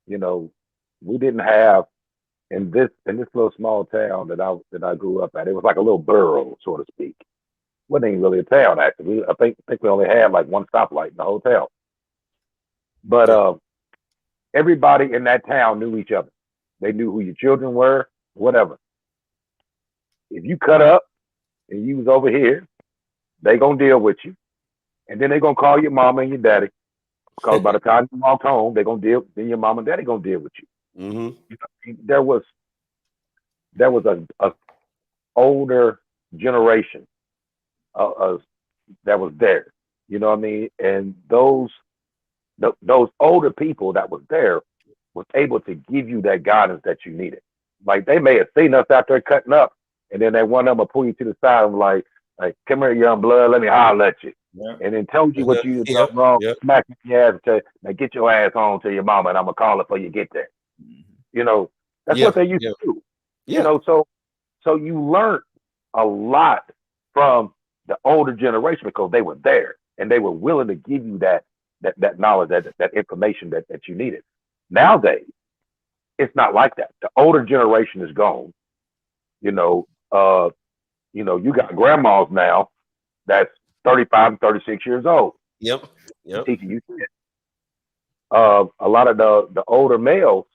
we didn't have in this little small town that I grew up at. It was like a little borough, so to speak. Wasn't even really a town, actually. I think we only had like one stoplight in the whole town. But everybody in that town knew each other. They knew who your children were, whatever. If you cut up and you was over here, they gonna deal with you, and then they gonna call your mama and your daddy. Because by the time you walk home, they gonna deal. Then your mom and daddy gonna deal with you. Mm-hmm. There was a older generation that was there. You know what I mean? And those older people that was there was able to give you that guidance that you needed. Like they may have seen us out there cutting up, and then they one of them will pull you to the side and like, come here, young blood, let me holler at you. Yeah. And then told you what you done wrong, smack your ass and say, now get your ass home to your mama and I'm gonna call it before you get there. That's what they used to do. So you learned a lot from the older generation because they were there and they were willing to give you that knowledge, that information that you needed. Nowadays, it's not like that. The older generation is gone. You got grandmas now that's 35 and 36 years old. Yep. Teaching you shit. A lot of the older males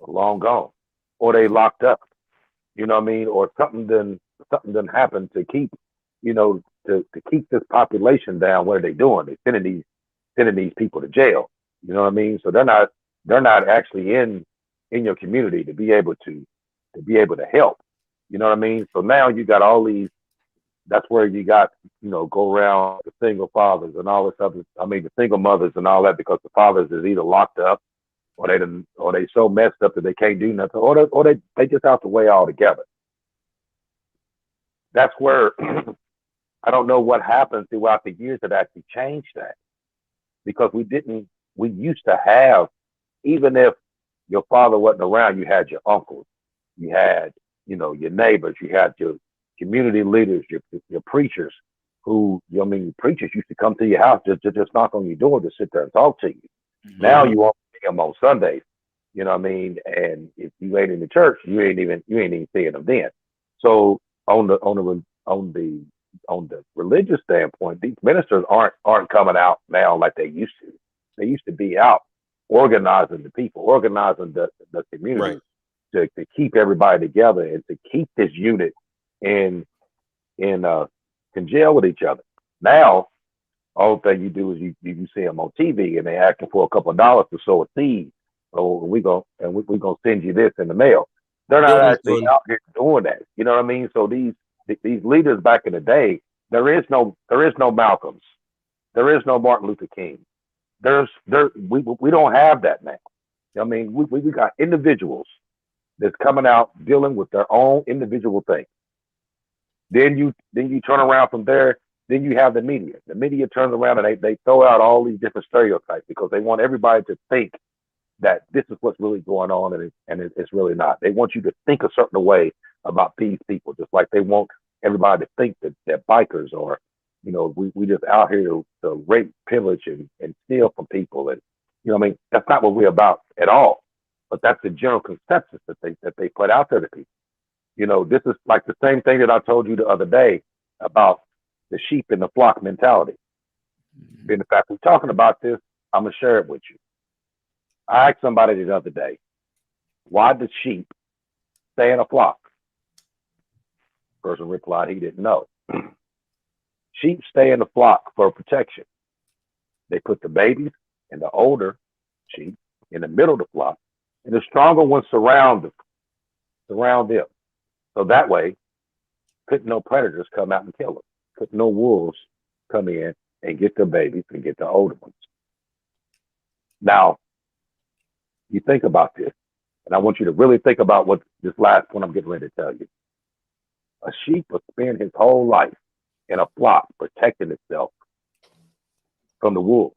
are long gone, or they locked up. You know what I mean? Or something didn't happen to keep, to keep this population down. What are they doing? They're sending these people to jail. You know what I mean? So they're not actually in your community to be able to help. You know what I mean? So now you got all these that's where you got, go around the single fathers and all this other, the single mothers and all that, because the fathers is either locked up or they so messed up that they can't do nothing, or they just out the way altogether. That's where I don't know what happened throughout the years that actually changed that, because we used to have, even if your father wasn't around, you had your uncles, you had, your neighbors, you had your community leaders, your preachers, who, preachers used to come to your house just knock on your door to sit there and talk to you. Mm-hmm. Now you won't see them on Sundays, and if you ain't in the church, you ain't even seeing them then. So on the religious standpoint, these ministers aren't coming out now like they used to. They used to be out organizing the people, organizing the community, right, to keep everybody together and to keep this unit in congeal with each other. Now, all the thing you do is you see them on TV and they asking for a couple of dollars to sow a seed. So we're gonna send you this in the mail. They're not actually out here doing that. You know what I mean? So these leaders back in the day, there is no Malcolms, there is no Martin Luther King. We don't have that now. We got individuals that's coming out dealing with their own individual thing. Then you turn around from there. Then you have the media. The media turns around and they throw out all these different stereotypes because they want everybody to think that this is what's really going on, and it's really not. They want you to think a certain way about these people, just like they want everybody to think that they're bikers, or we just out here to rape, pillage, and steal from people, and that's not what we're about at all. But that's the general consensus that they put out there to people. This is like the same thing that I told you the other day about the sheep in the flock mentality. And in fact, we're talking about this, I'm gonna share it with you. I asked somebody the other day, why did sheep stay in a flock? Person replied he didn't know. Sheep stay in the flock for protection. They put the babies and the older sheep in the middle of the flock, and the stronger ones surround them. So that way, couldn't no predators come out and kill them. Couldn't no wolves come in and get the babies and get the older ones. Now, you think about this, and I want you to really think about what this last one I'm getting ready to tell you. A sheep will spend his whole life in a flock protecting itself from the wolves,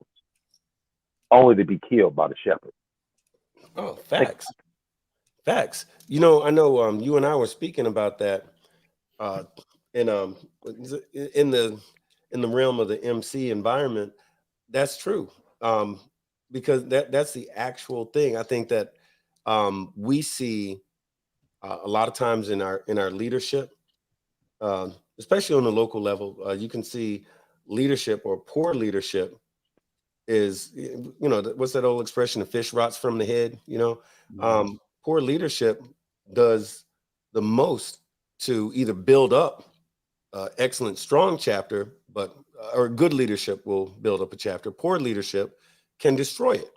only to be killed by the shepherd. Oh, facts. Facts. I know you and I were speaking about that in the realm of the MC environment. That's true. Because that's the actual thing. I think that we see a lot of times in our leadership, especially on the local level, you can see leadership or poor leadership is, what's that old expression? The fish rots from the head. Poor leadership does the most to either build up excellent, strong chapter, or good leadership will build up a chapter. Poor leadership can destroy it,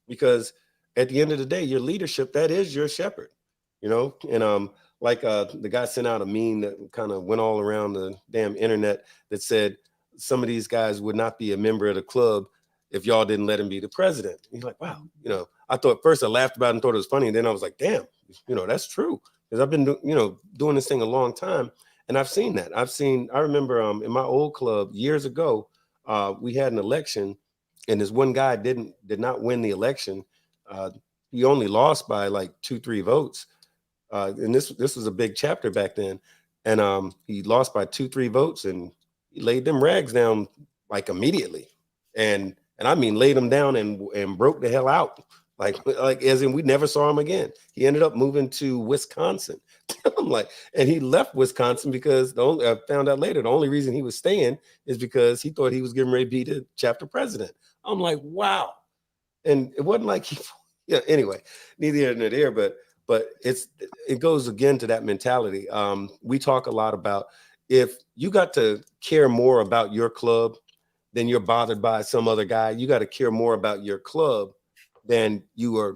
because at the end of the day, your leadership, that is your shepherd, and like the guy sent out a meme that kind of went all around the damn internet that said some of these guys would not be a member of the club if y'all didn't let him be the president. And you're like, wow, I thought first I laughed about it and thought it was funny, and then I was like, damn, that's true, because I've been doing this thing a long time, and I've seen that. I remember in my old club years ago, we had an election. And this one guy did not win the election. He only lost by like 2-3 votes. And this was a big chapter back then. And he lost by 2-3 votes, and he laid them rags down like immediately. And I mean, laid them down and broke the hell out. Like as in we never saw him again. He ended up moving to Wisconsin. I'm like, and he left Wisconsin because I found out later, the only reason he was staying is because he thought he was getting ready to be the chapter president. I'm like, wow. And it wasn't like anyway, neither here nor there, but it goes again to that mentality. We talk a lot about, if you got to care more about your club than you're bothered by some other guy, you got to care more about your club than you are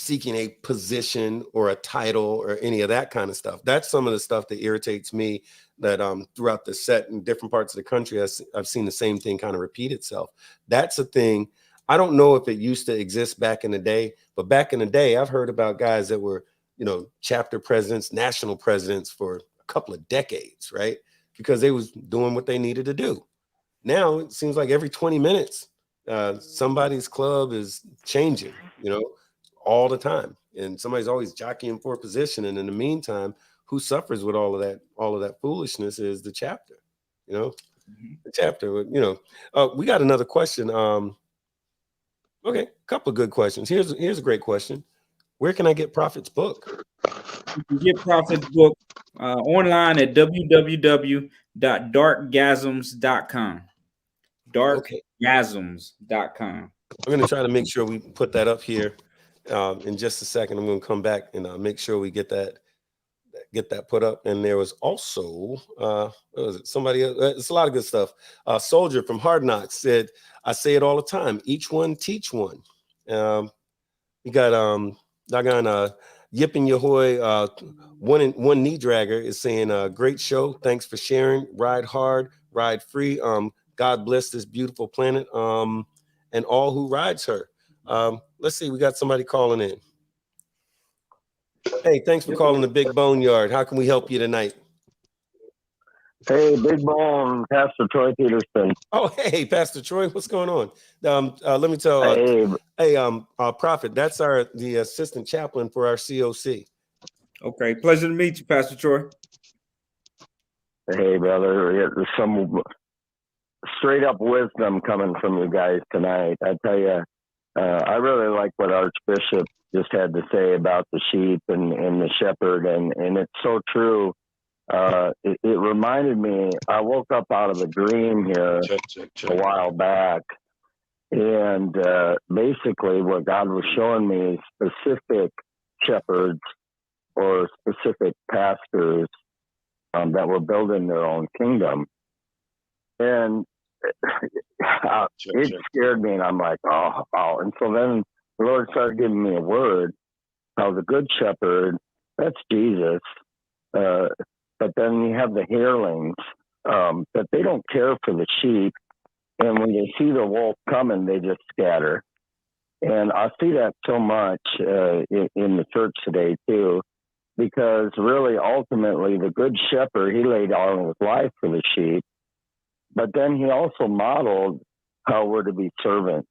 seeking a position or a title or any of that kind of stuff. That's some of the stuff that irritates me, that throughout the set in different parts of the country, I've seen the same thing kind of repeat itself. That's a thing. I don't know if it used to exist back in the day, but back in the day, I've heard about guys that were, chapter presidents, national presidents for a couple of decades, right? Because they was doing what they needed to do. Now it seems like every 20 minutes, somebody's club is changing, all the time. And somebody's always jockeying for a position. And in the meantime, who suffers with all of that foolishness is the chapter, the chapter, we got another question. Okay, a couple of good questions. Here's a great question. Where can I get Prophet's book? You can get Prophet's book online at www.darkgasms.com. Darkgasms.com. I'm going to try to make sure we put that up here in just a second. I'm going to come back and make sure we get that put up. And there was also what was it? Somebody else, it's a lot of good stuff. Soldier from Hard Knocks said, I say it all the time, each one teach one. We got Yippin' Yahoy, one knee dragger is saying, great show, thanks for sharing, ride hard, ride free, God bless this beautiful planet, and all who rides her. Let's see, we got somebody calling in. Hey, thanks for calling the Big Bone Yard. How can we help you tonight? Hey, Big Bone, Pastor Troy Peterson. Oh, hey, Pastor Troy, what's going on? Let me tell. Prophet, that's the assistant chaplain for our COC. Okay, pleasure to meet you, Pastor Troy. Hey, brother, there's some straight up wisdom coming from you guys tonight. I tell you, I really like what Archbishop just had to say about the sheep and the shepherd, and it's so true. It reminded me, I woke up out of a dream here a while back, and basically what God was showing me is specific shepherds or specific pastors that were building their own kingdom. And it scared me, and I'm like, oh. And so then the Lord started giving me a word, how the good shepherd, that's Jesus, but then you have the hirelings, that they don't care for the sheep. And when they see the wolf coming, they just scatter. And I see that so much in the church today, too, because really, ultimately, the good shepherd, he laid down his life for the sheep. But then he also modeled how we're to be servants.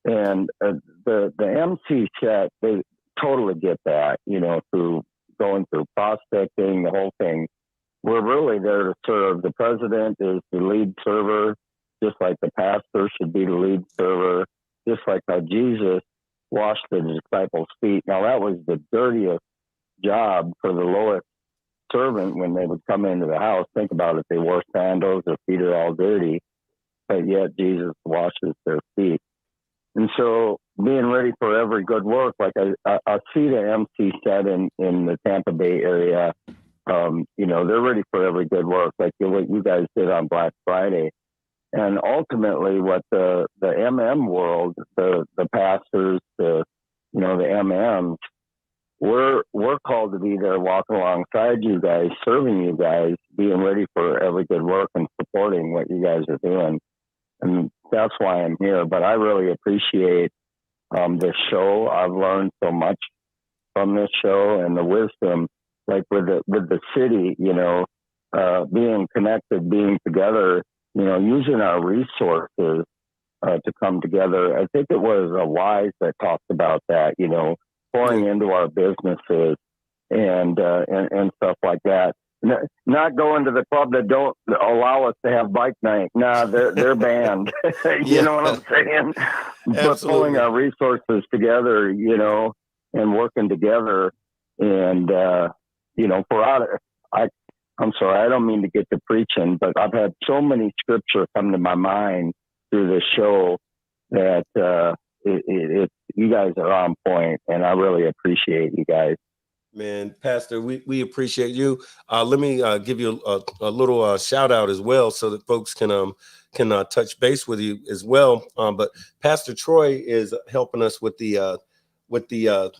And the MC set, they totally get that, through going through prospecting, the whole thing. We're really there to serve. The president is the lead server, just like the pastor should be the lead server, just like how Jesus washed the disciples' feet. Now, that was the dirtiest job for the lowest servant when they would come into the house. Think about it. They wore sandals, their feet are all dirty, but yet Jesus washes their feet. And so being ready for every good work, like I see the MC set in the Tampa Bay area, they're ready for every good work, like what you guys did on Black Friday. And ultimately what the MM world, the pastors, the MMs, we're called to be there walking alongside you guys, serving you guys, being ready for every good work and supporting what you guys are doing. And that's why I'm here. But I really appreciate this show. I've learned so much from this show and the wisdom, like with the city, being connected, being together, using our resources to come together. I think it was Wise that talked about that, pouring into our businesses and stuff like that. Not going to the club that don't allow us to have bike night. Nah, they're banned. You know what I'm saying? But pulling our resources together, and working together, and I'm sorry, I don't mean to get to preaching, but I've had so many scripture come to my mind through this show that you guys are on point, and I really appreciate you guys. Man, Pastor, we appreciate you. Let me give you a little shout out as well, so that folks can touch base with you as well. But Pastor Troy is helping us with the with the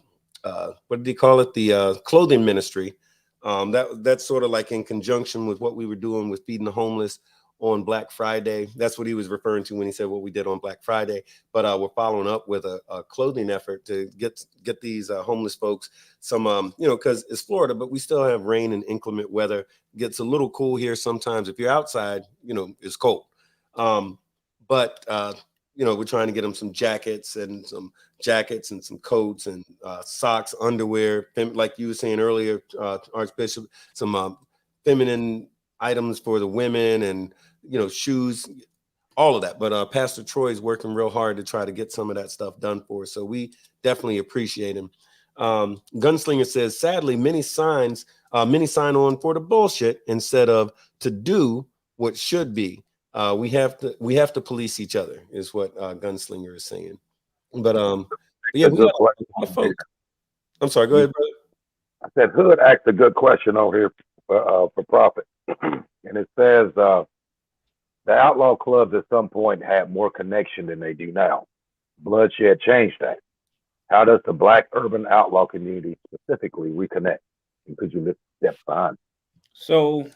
what did he call it? The clothing ministry. That's sort of like in conjunction with what we were doing with feeding the homeless on Black Friday. That's what he was referring to when he said what we did on Black Friday. But we're following up with a clothing effort to get these homeless folks some, because it's Florida, but we still have rain and inclement weather. It gets a little cool here sometimes. If you're outside, it's cold. But we're trying to get them some jackets and some coats and socks, underwear, like you were saying earlier, Archbishop, some feminine items for the women and, shoes, all of that. But Pastor Troy is working real hard to try to get some of that stuff done for us. So we definitely appreciate him. Gunslinger says, sadly, many sign on for the bullshit instead of to do what should be. We have to police each other is what Gunslinger is saying. But yeah, we got a lot of folks. I'm sorry, go ahead, brother. I said Hood asked a good question over here for Prophet. And it says the outlaw clubs at some point had more connection than they do now. Bloodshed changed that. How does the Black urban outlaw community specifically reconnect? And could you list steps behind? So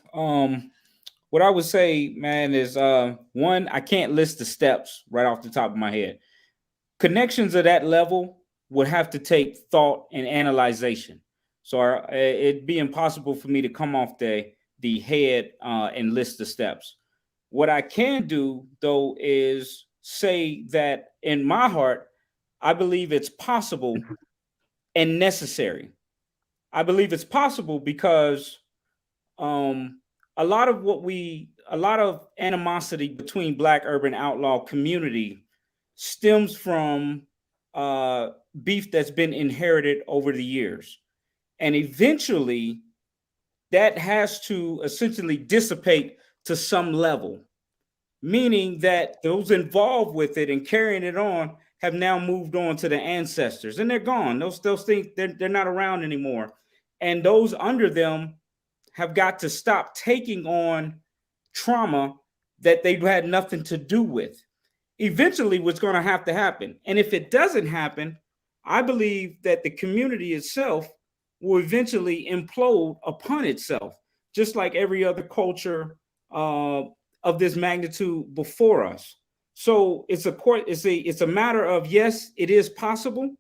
what I would say, man, is one, I can't list the steps right off the top of my head. Connections at that level would have to take thought and analyzation. So it'd be impossible for me to come off the head and list the steps. What I can do, though, is say that in my heart, I believe it's possible and necessary. I believe it's possible because a lot of animosity between Black urban outlaw community stems from beef that's been inherited over the years. And eventually that has to essentially dissipate to some level, meaning that those involved with it and carrying it on have now moved on to the ancestors and they're gone. Those things, they're not around anymore. And those under them have got to stop taking on trauma that they had nothing to do with. Eventually, what's going to have to happen, and if it doesn't happen, I believe that the community itself will eventually implode upon itself, just like every other culture of this magnitude before us. So it's a matter of, yes, it is possible,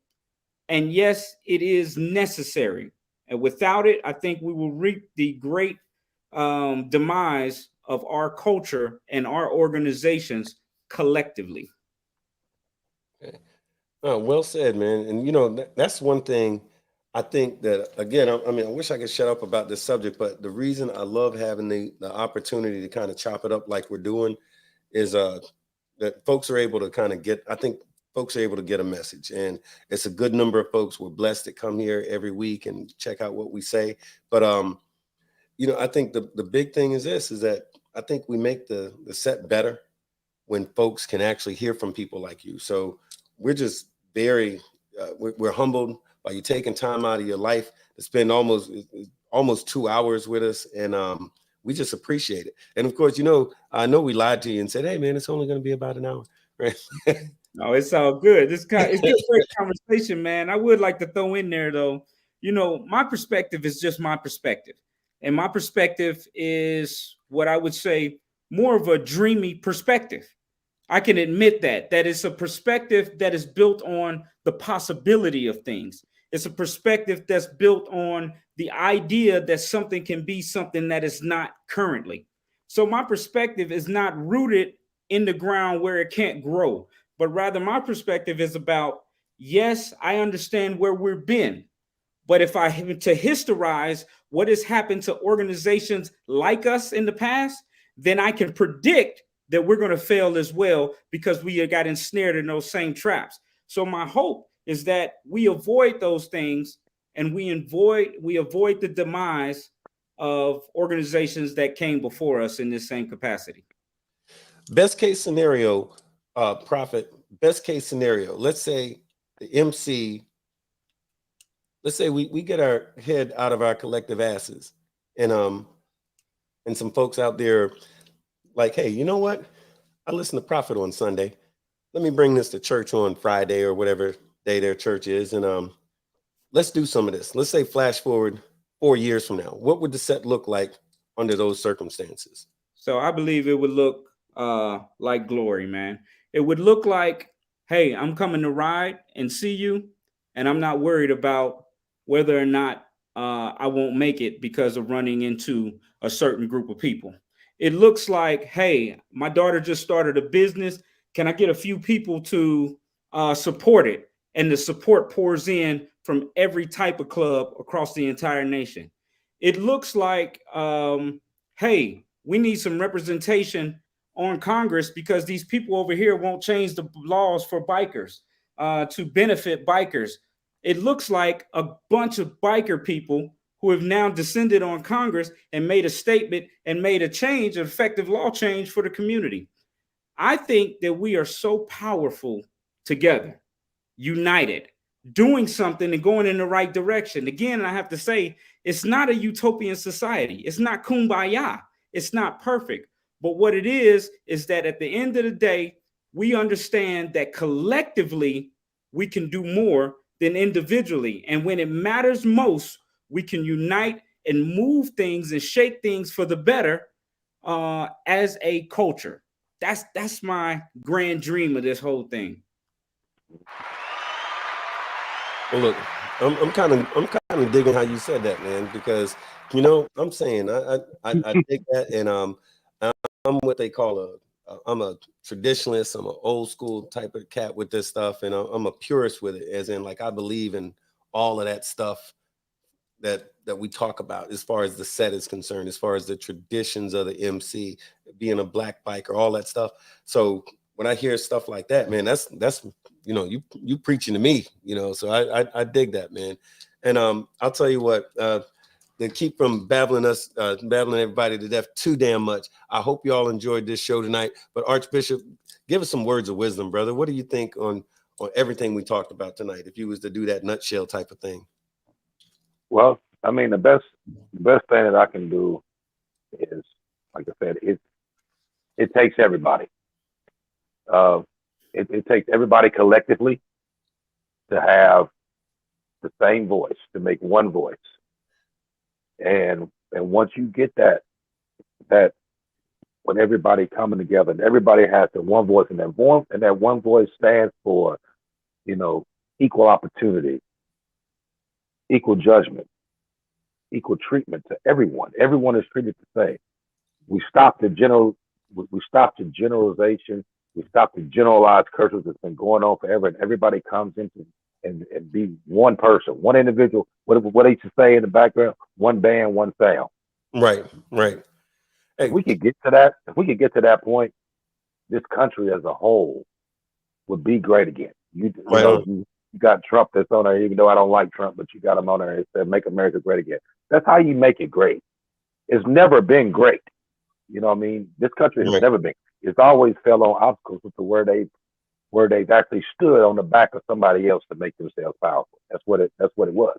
and yes, it is necessary. And without it, I think we will reap the great demise of our culture and our organizations collectively. Okay. Oh, well said, man. And that's one thing I think that, again, I wish I could shut up about this subject, but the reason I love having the opportunity to kind of chop it up like we're doing is that folks are able to kind of get, I think folks are able to get a message. And it's a good number of folks. We're blessed to come here every week and check out what we say. But, I think the big thing is this, is that I think we make the set better when folks can actually hear from people like you. So we're just very, we're humbled by you taking time out of your life to spend almost 2 hours with us. And we just appreciate it. And of course, I know we lied to you and said, hey man, it's only going to be about an hour. Right? No, it's all good. It's just a great conversation, man. I would like to throw in there though, my perspective is just my perspective. And my perspective is what I would say more of a dreamy perspective. I can admit that it's a perspective that is built on the possibility of things. It's a perspective that's built on the idea that something can be something that is not currently. So my perspective is not rooted in the ground where it can't grow, but rather my perspective is about, yes, I understand where we've been. But if I have to historize what has happened to organizations like us in the past, then I can predict that we're going to fail as well because we got ensnared in those same traps. So my hope is that we avoid those things and we avoid the demise of organizations that came before us in this same capacity. Best case scenario, Prophet, best case scenario, let's say the MC, let's say we get our head out of our collective asses and some folks out there like, hey, you know what? I listen to Prophet on Sunday. Let me bring this to church on Friday or whatever. day their church is. And let's do some of this. Let's say flash forward 4 years from now. What would the set look like under those circumstances? So I believe it would look like glory, man. It would look like, hey, I'm coming to ride and see you, and I'm not worried about whether or not I won't make it because of running into a certain group of people. It looks like, hey, my daughter just started a business. Can I get a few people to support it? And the support pours in from every type of club across the entire nation. It looks like, hey, we need some representation on Congress because these people over here won't change the laws for bikers to benefit bikers. It looks like a bunch of biker people who have now descended on Congress and made a statement and made a change, an effective law change for the community. I think that we are so powerful together, united, doing something and going in the right direction. Again, I have to say, it's not a utopian society. It's not kumbaya. It's not perfect. But what it is that at the end of the day, we understand that collectively we can do more than individually. And when it matters most, we can unite and move things and shape things for the better as a culture. That's my grand dream of this whole thing. Well, look, I'm kind of digging how you said that, man, because I'm saying I dig that, and I'm what they call I'm a traditionalist. I'm an old school type of cat with this stuff, and I'm a purist with it, as in like I believe in all of that stuff that we talk about as far as the set is concerned, as far as the traditions of the MC, being a black biker, all that stuff. So when I hear stuff like that, man, that's you preaching to me, so I dig that, man. And I'll tell you what, to keep from babbling everybody to death too damn much, I hope you all enjoyed this show tonight. But Archbishop, give us some words of wisdom, brother. What do you think on everything we talked about tonight, if you was to do that nutshell type of thing? Well, I mean, the best thing that I can do is, like I said, it takes everybody. It takes everybody collectively to have the same voice, to make one voice. And once you get that when everybody coming together and everybody has the one voice, and that one voice stands for, equal opportunity, equal judgment, equal treatment to everyone. Everyone is treated the same. We stop the generalization. We stop the generalized curses that's been going on forever, and everybody comes into and be one person, one individual. What they used to say in the background: one band, one sound. Right. Hey, if we could get to that point, this country as a whole would be great again. You got Trump that's on there, even though I don't like Trump, but you got him on there and said, "Make America great again." That's how you make it great. It's never been great. You know what I mean? This country has never been. It's always fell on obstacles to where they've actually stood on the back of somebody else to make themselves powerful. That's what it was.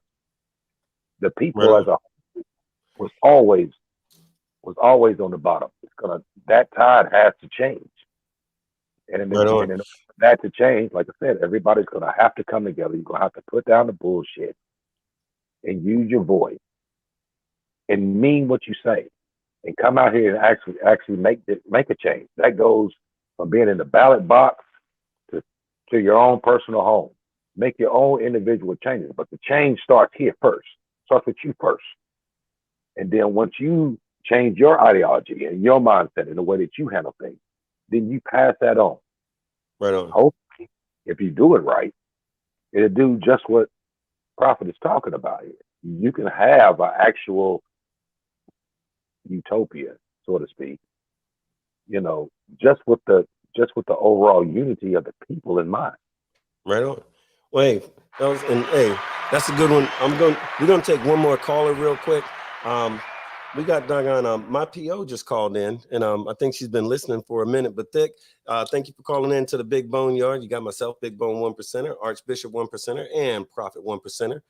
The people as a whole was always on the bottom. That tide has to change. And in order for that to change, like I said, everybody's gonna have to come together. You're gonna have to put down the bullshit and use your voice and mean what you say, and come out here and actually make a change. That goes from being in the ballot box to your own personal home. Make your own individual changes, but the change starts here first. Starts with you first, and then once you change your ideology and your mindset and the way that you handle things, then you pass that on. Right on. Hopefully, if you do it right, it'll do just what Prophet is talking about here. You can have an actual utopia, so to speak, just with the overall unity of the people in mind. Right on. Well, hey, that's a good one. We're gonna take one more caller real quick. We got doggone my PO just called in, and I think she's been listening for a minute. But Thick, thank you for calling in to the Big Bone Yard. You got myself, Big Bone 1%er, Archbishop 1%er, and Prophet 1%er.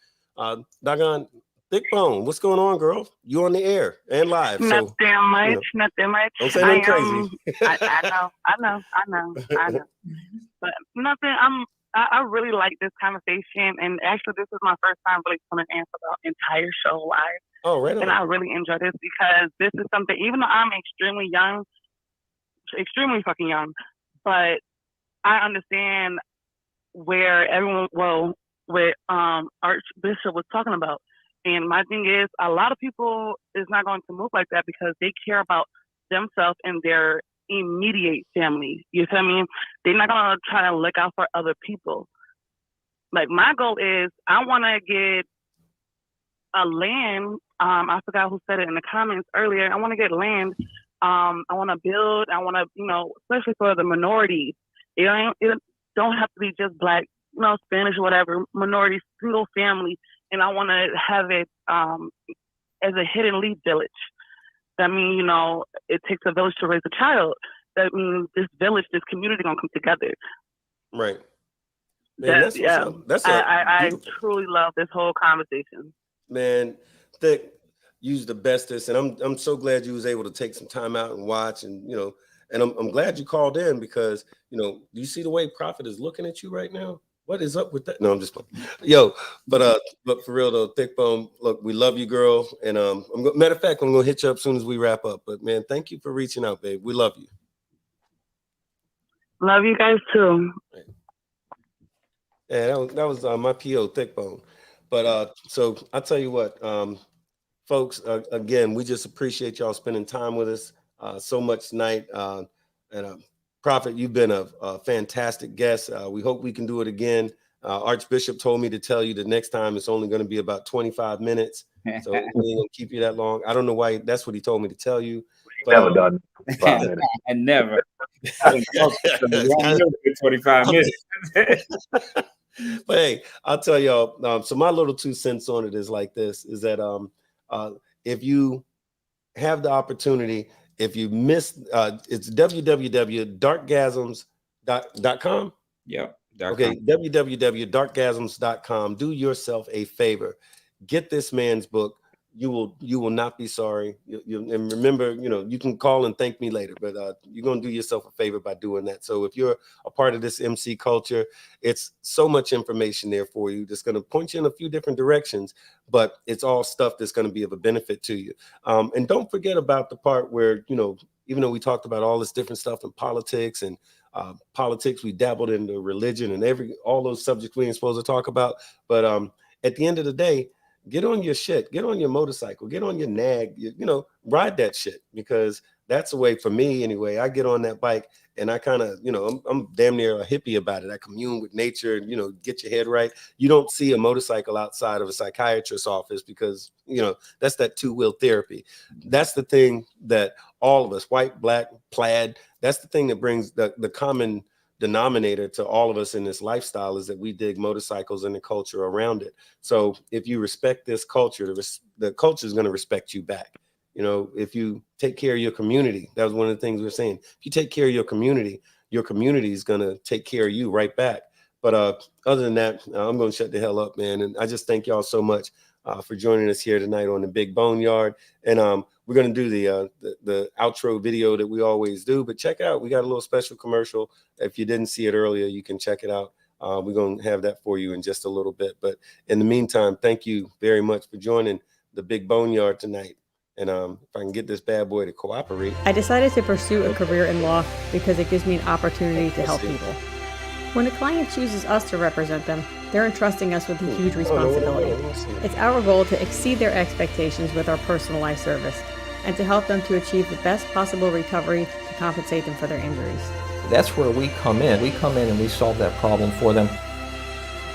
Doggone Thick Bone, what's going on, girl? You on the air and live. Nothing much. Don't say nothing crazy. I know. But nothing. I really like this conversation, and actually, this is my first time really coming in for the entire show live. Oh, right on. And I really enjoy this because this is something, even though I'm extremely young, extremely fucking young, but I understand where everyone, well, what Archbishop was talking about. And my thing is, a lot of people is not going to move like that because they care about themselves and their immediate family. You feel me? They're not gonna try to look out for other people. Like my goal is, I want to get a land. I forgot who said it in the comments earlier. I want to get land. I want to build. I want to, especially for the minorities. It don't have to be just black, Spanish or whatever. Minorities, single family, and I want to have it as a hidden leaf village. That means, it takes a village to raise a child. That means this village, this community gonna come together. Right. Man, I truly love this whole conversation. Man, Thick, you's the bestest, and I'm so glad you was able to take some time out and watch, and and I'm glad you called in because do you see the way Prophet is looking at you right now? What is up with that? No, I'm just playing. Yo, but for real though, Thick Bone, look, we love you, girl, and matter of fact, I'm gonna hit you up as soon as we wrap up. But man, thank you for reaching out, babe. We love you. Love you guys too. Yeah, that was my PO, Thick Bone. But so I'll tell you what, folks, again, we just appreciate y'all spending time with us so much tonight. And Prophet, you've been a fantastic guest. We hope we can do it again. Archbishop told me to tell you the next time it's only going to be about 25 minutes. So we ain't going to keep you that long. I don't know why. That's what he told me to tell you. But, Never done 5 minutes. I never. 25 minutes. But hey, I'll tell y'all. So my little 2 cents on it is like this: is that if you have the opportunity, if you missed, it's www.darkgasms.com. Yeah. Okay, www.darkgasms.com. Do yourself a favor. Get this man's book. You will not be sorry. And remember, you can call and thank me later, but you're going to do yourself a favor by doing that. So if you're a part of this MC culture, it's so much information there for you that's going to point you in a few different directions, but it's all stuff that's going to be of a benefit to you. And don't forget about the part where, even though we talked about all this different stuff in politics and we dabbled into religion and all those subjects we ain't supposed to talk about. But at the end of the day, get on your shit, get on your motorcycle, get on your nag, ride that shit, because that's the way for me anyway. I get on that bike and I kind of, I'm damn near a hippie about it. I commune with nature and, get your head right. You don't see a motorcycle outside of a psychiatrist's office because, that's that 2-wheel therapy. That's the thing that all of us, white, black, plaid, that's the thing that brings the common denominator to all of us in this lifestyle is that we dig motorcycles and the culture around it. So if you respect this culture, the culture is going to respect you back. If you take care of your community, that was one of the things we were saying. If you take care of your community is going to take care of you right back. But other than that, I'm going to shut the hell up, man. And I just thank y'all so much for joining us here tonight on the Big Boneyard. And we're going to do the outro video that we always do. But check out, we got a little special commercial. If you didn't see it earlier, you can check it out. We're going to have that for you in just a little bit. But in the meantime, thank you very much for joining the Big Boneyard tonight. And if I can get this bad boy to cooperate. I decided to pursue a career in law because it gives me an opportunity to help people. When a client chooses us to represent them, they're entrusting us with a huge responsibility. It's our goal to exceed their expectations with our personalized service and to help them to achieve the best possible recovery to compensate them for their injuries. That's where we come in. We come in and we solve that problem for them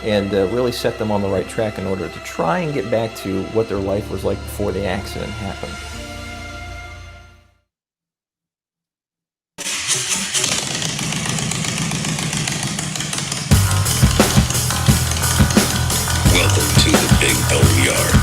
and really set them on the right track in order to try and get back to what their life was like before the accident happened. Welcome to the Big Boneyard.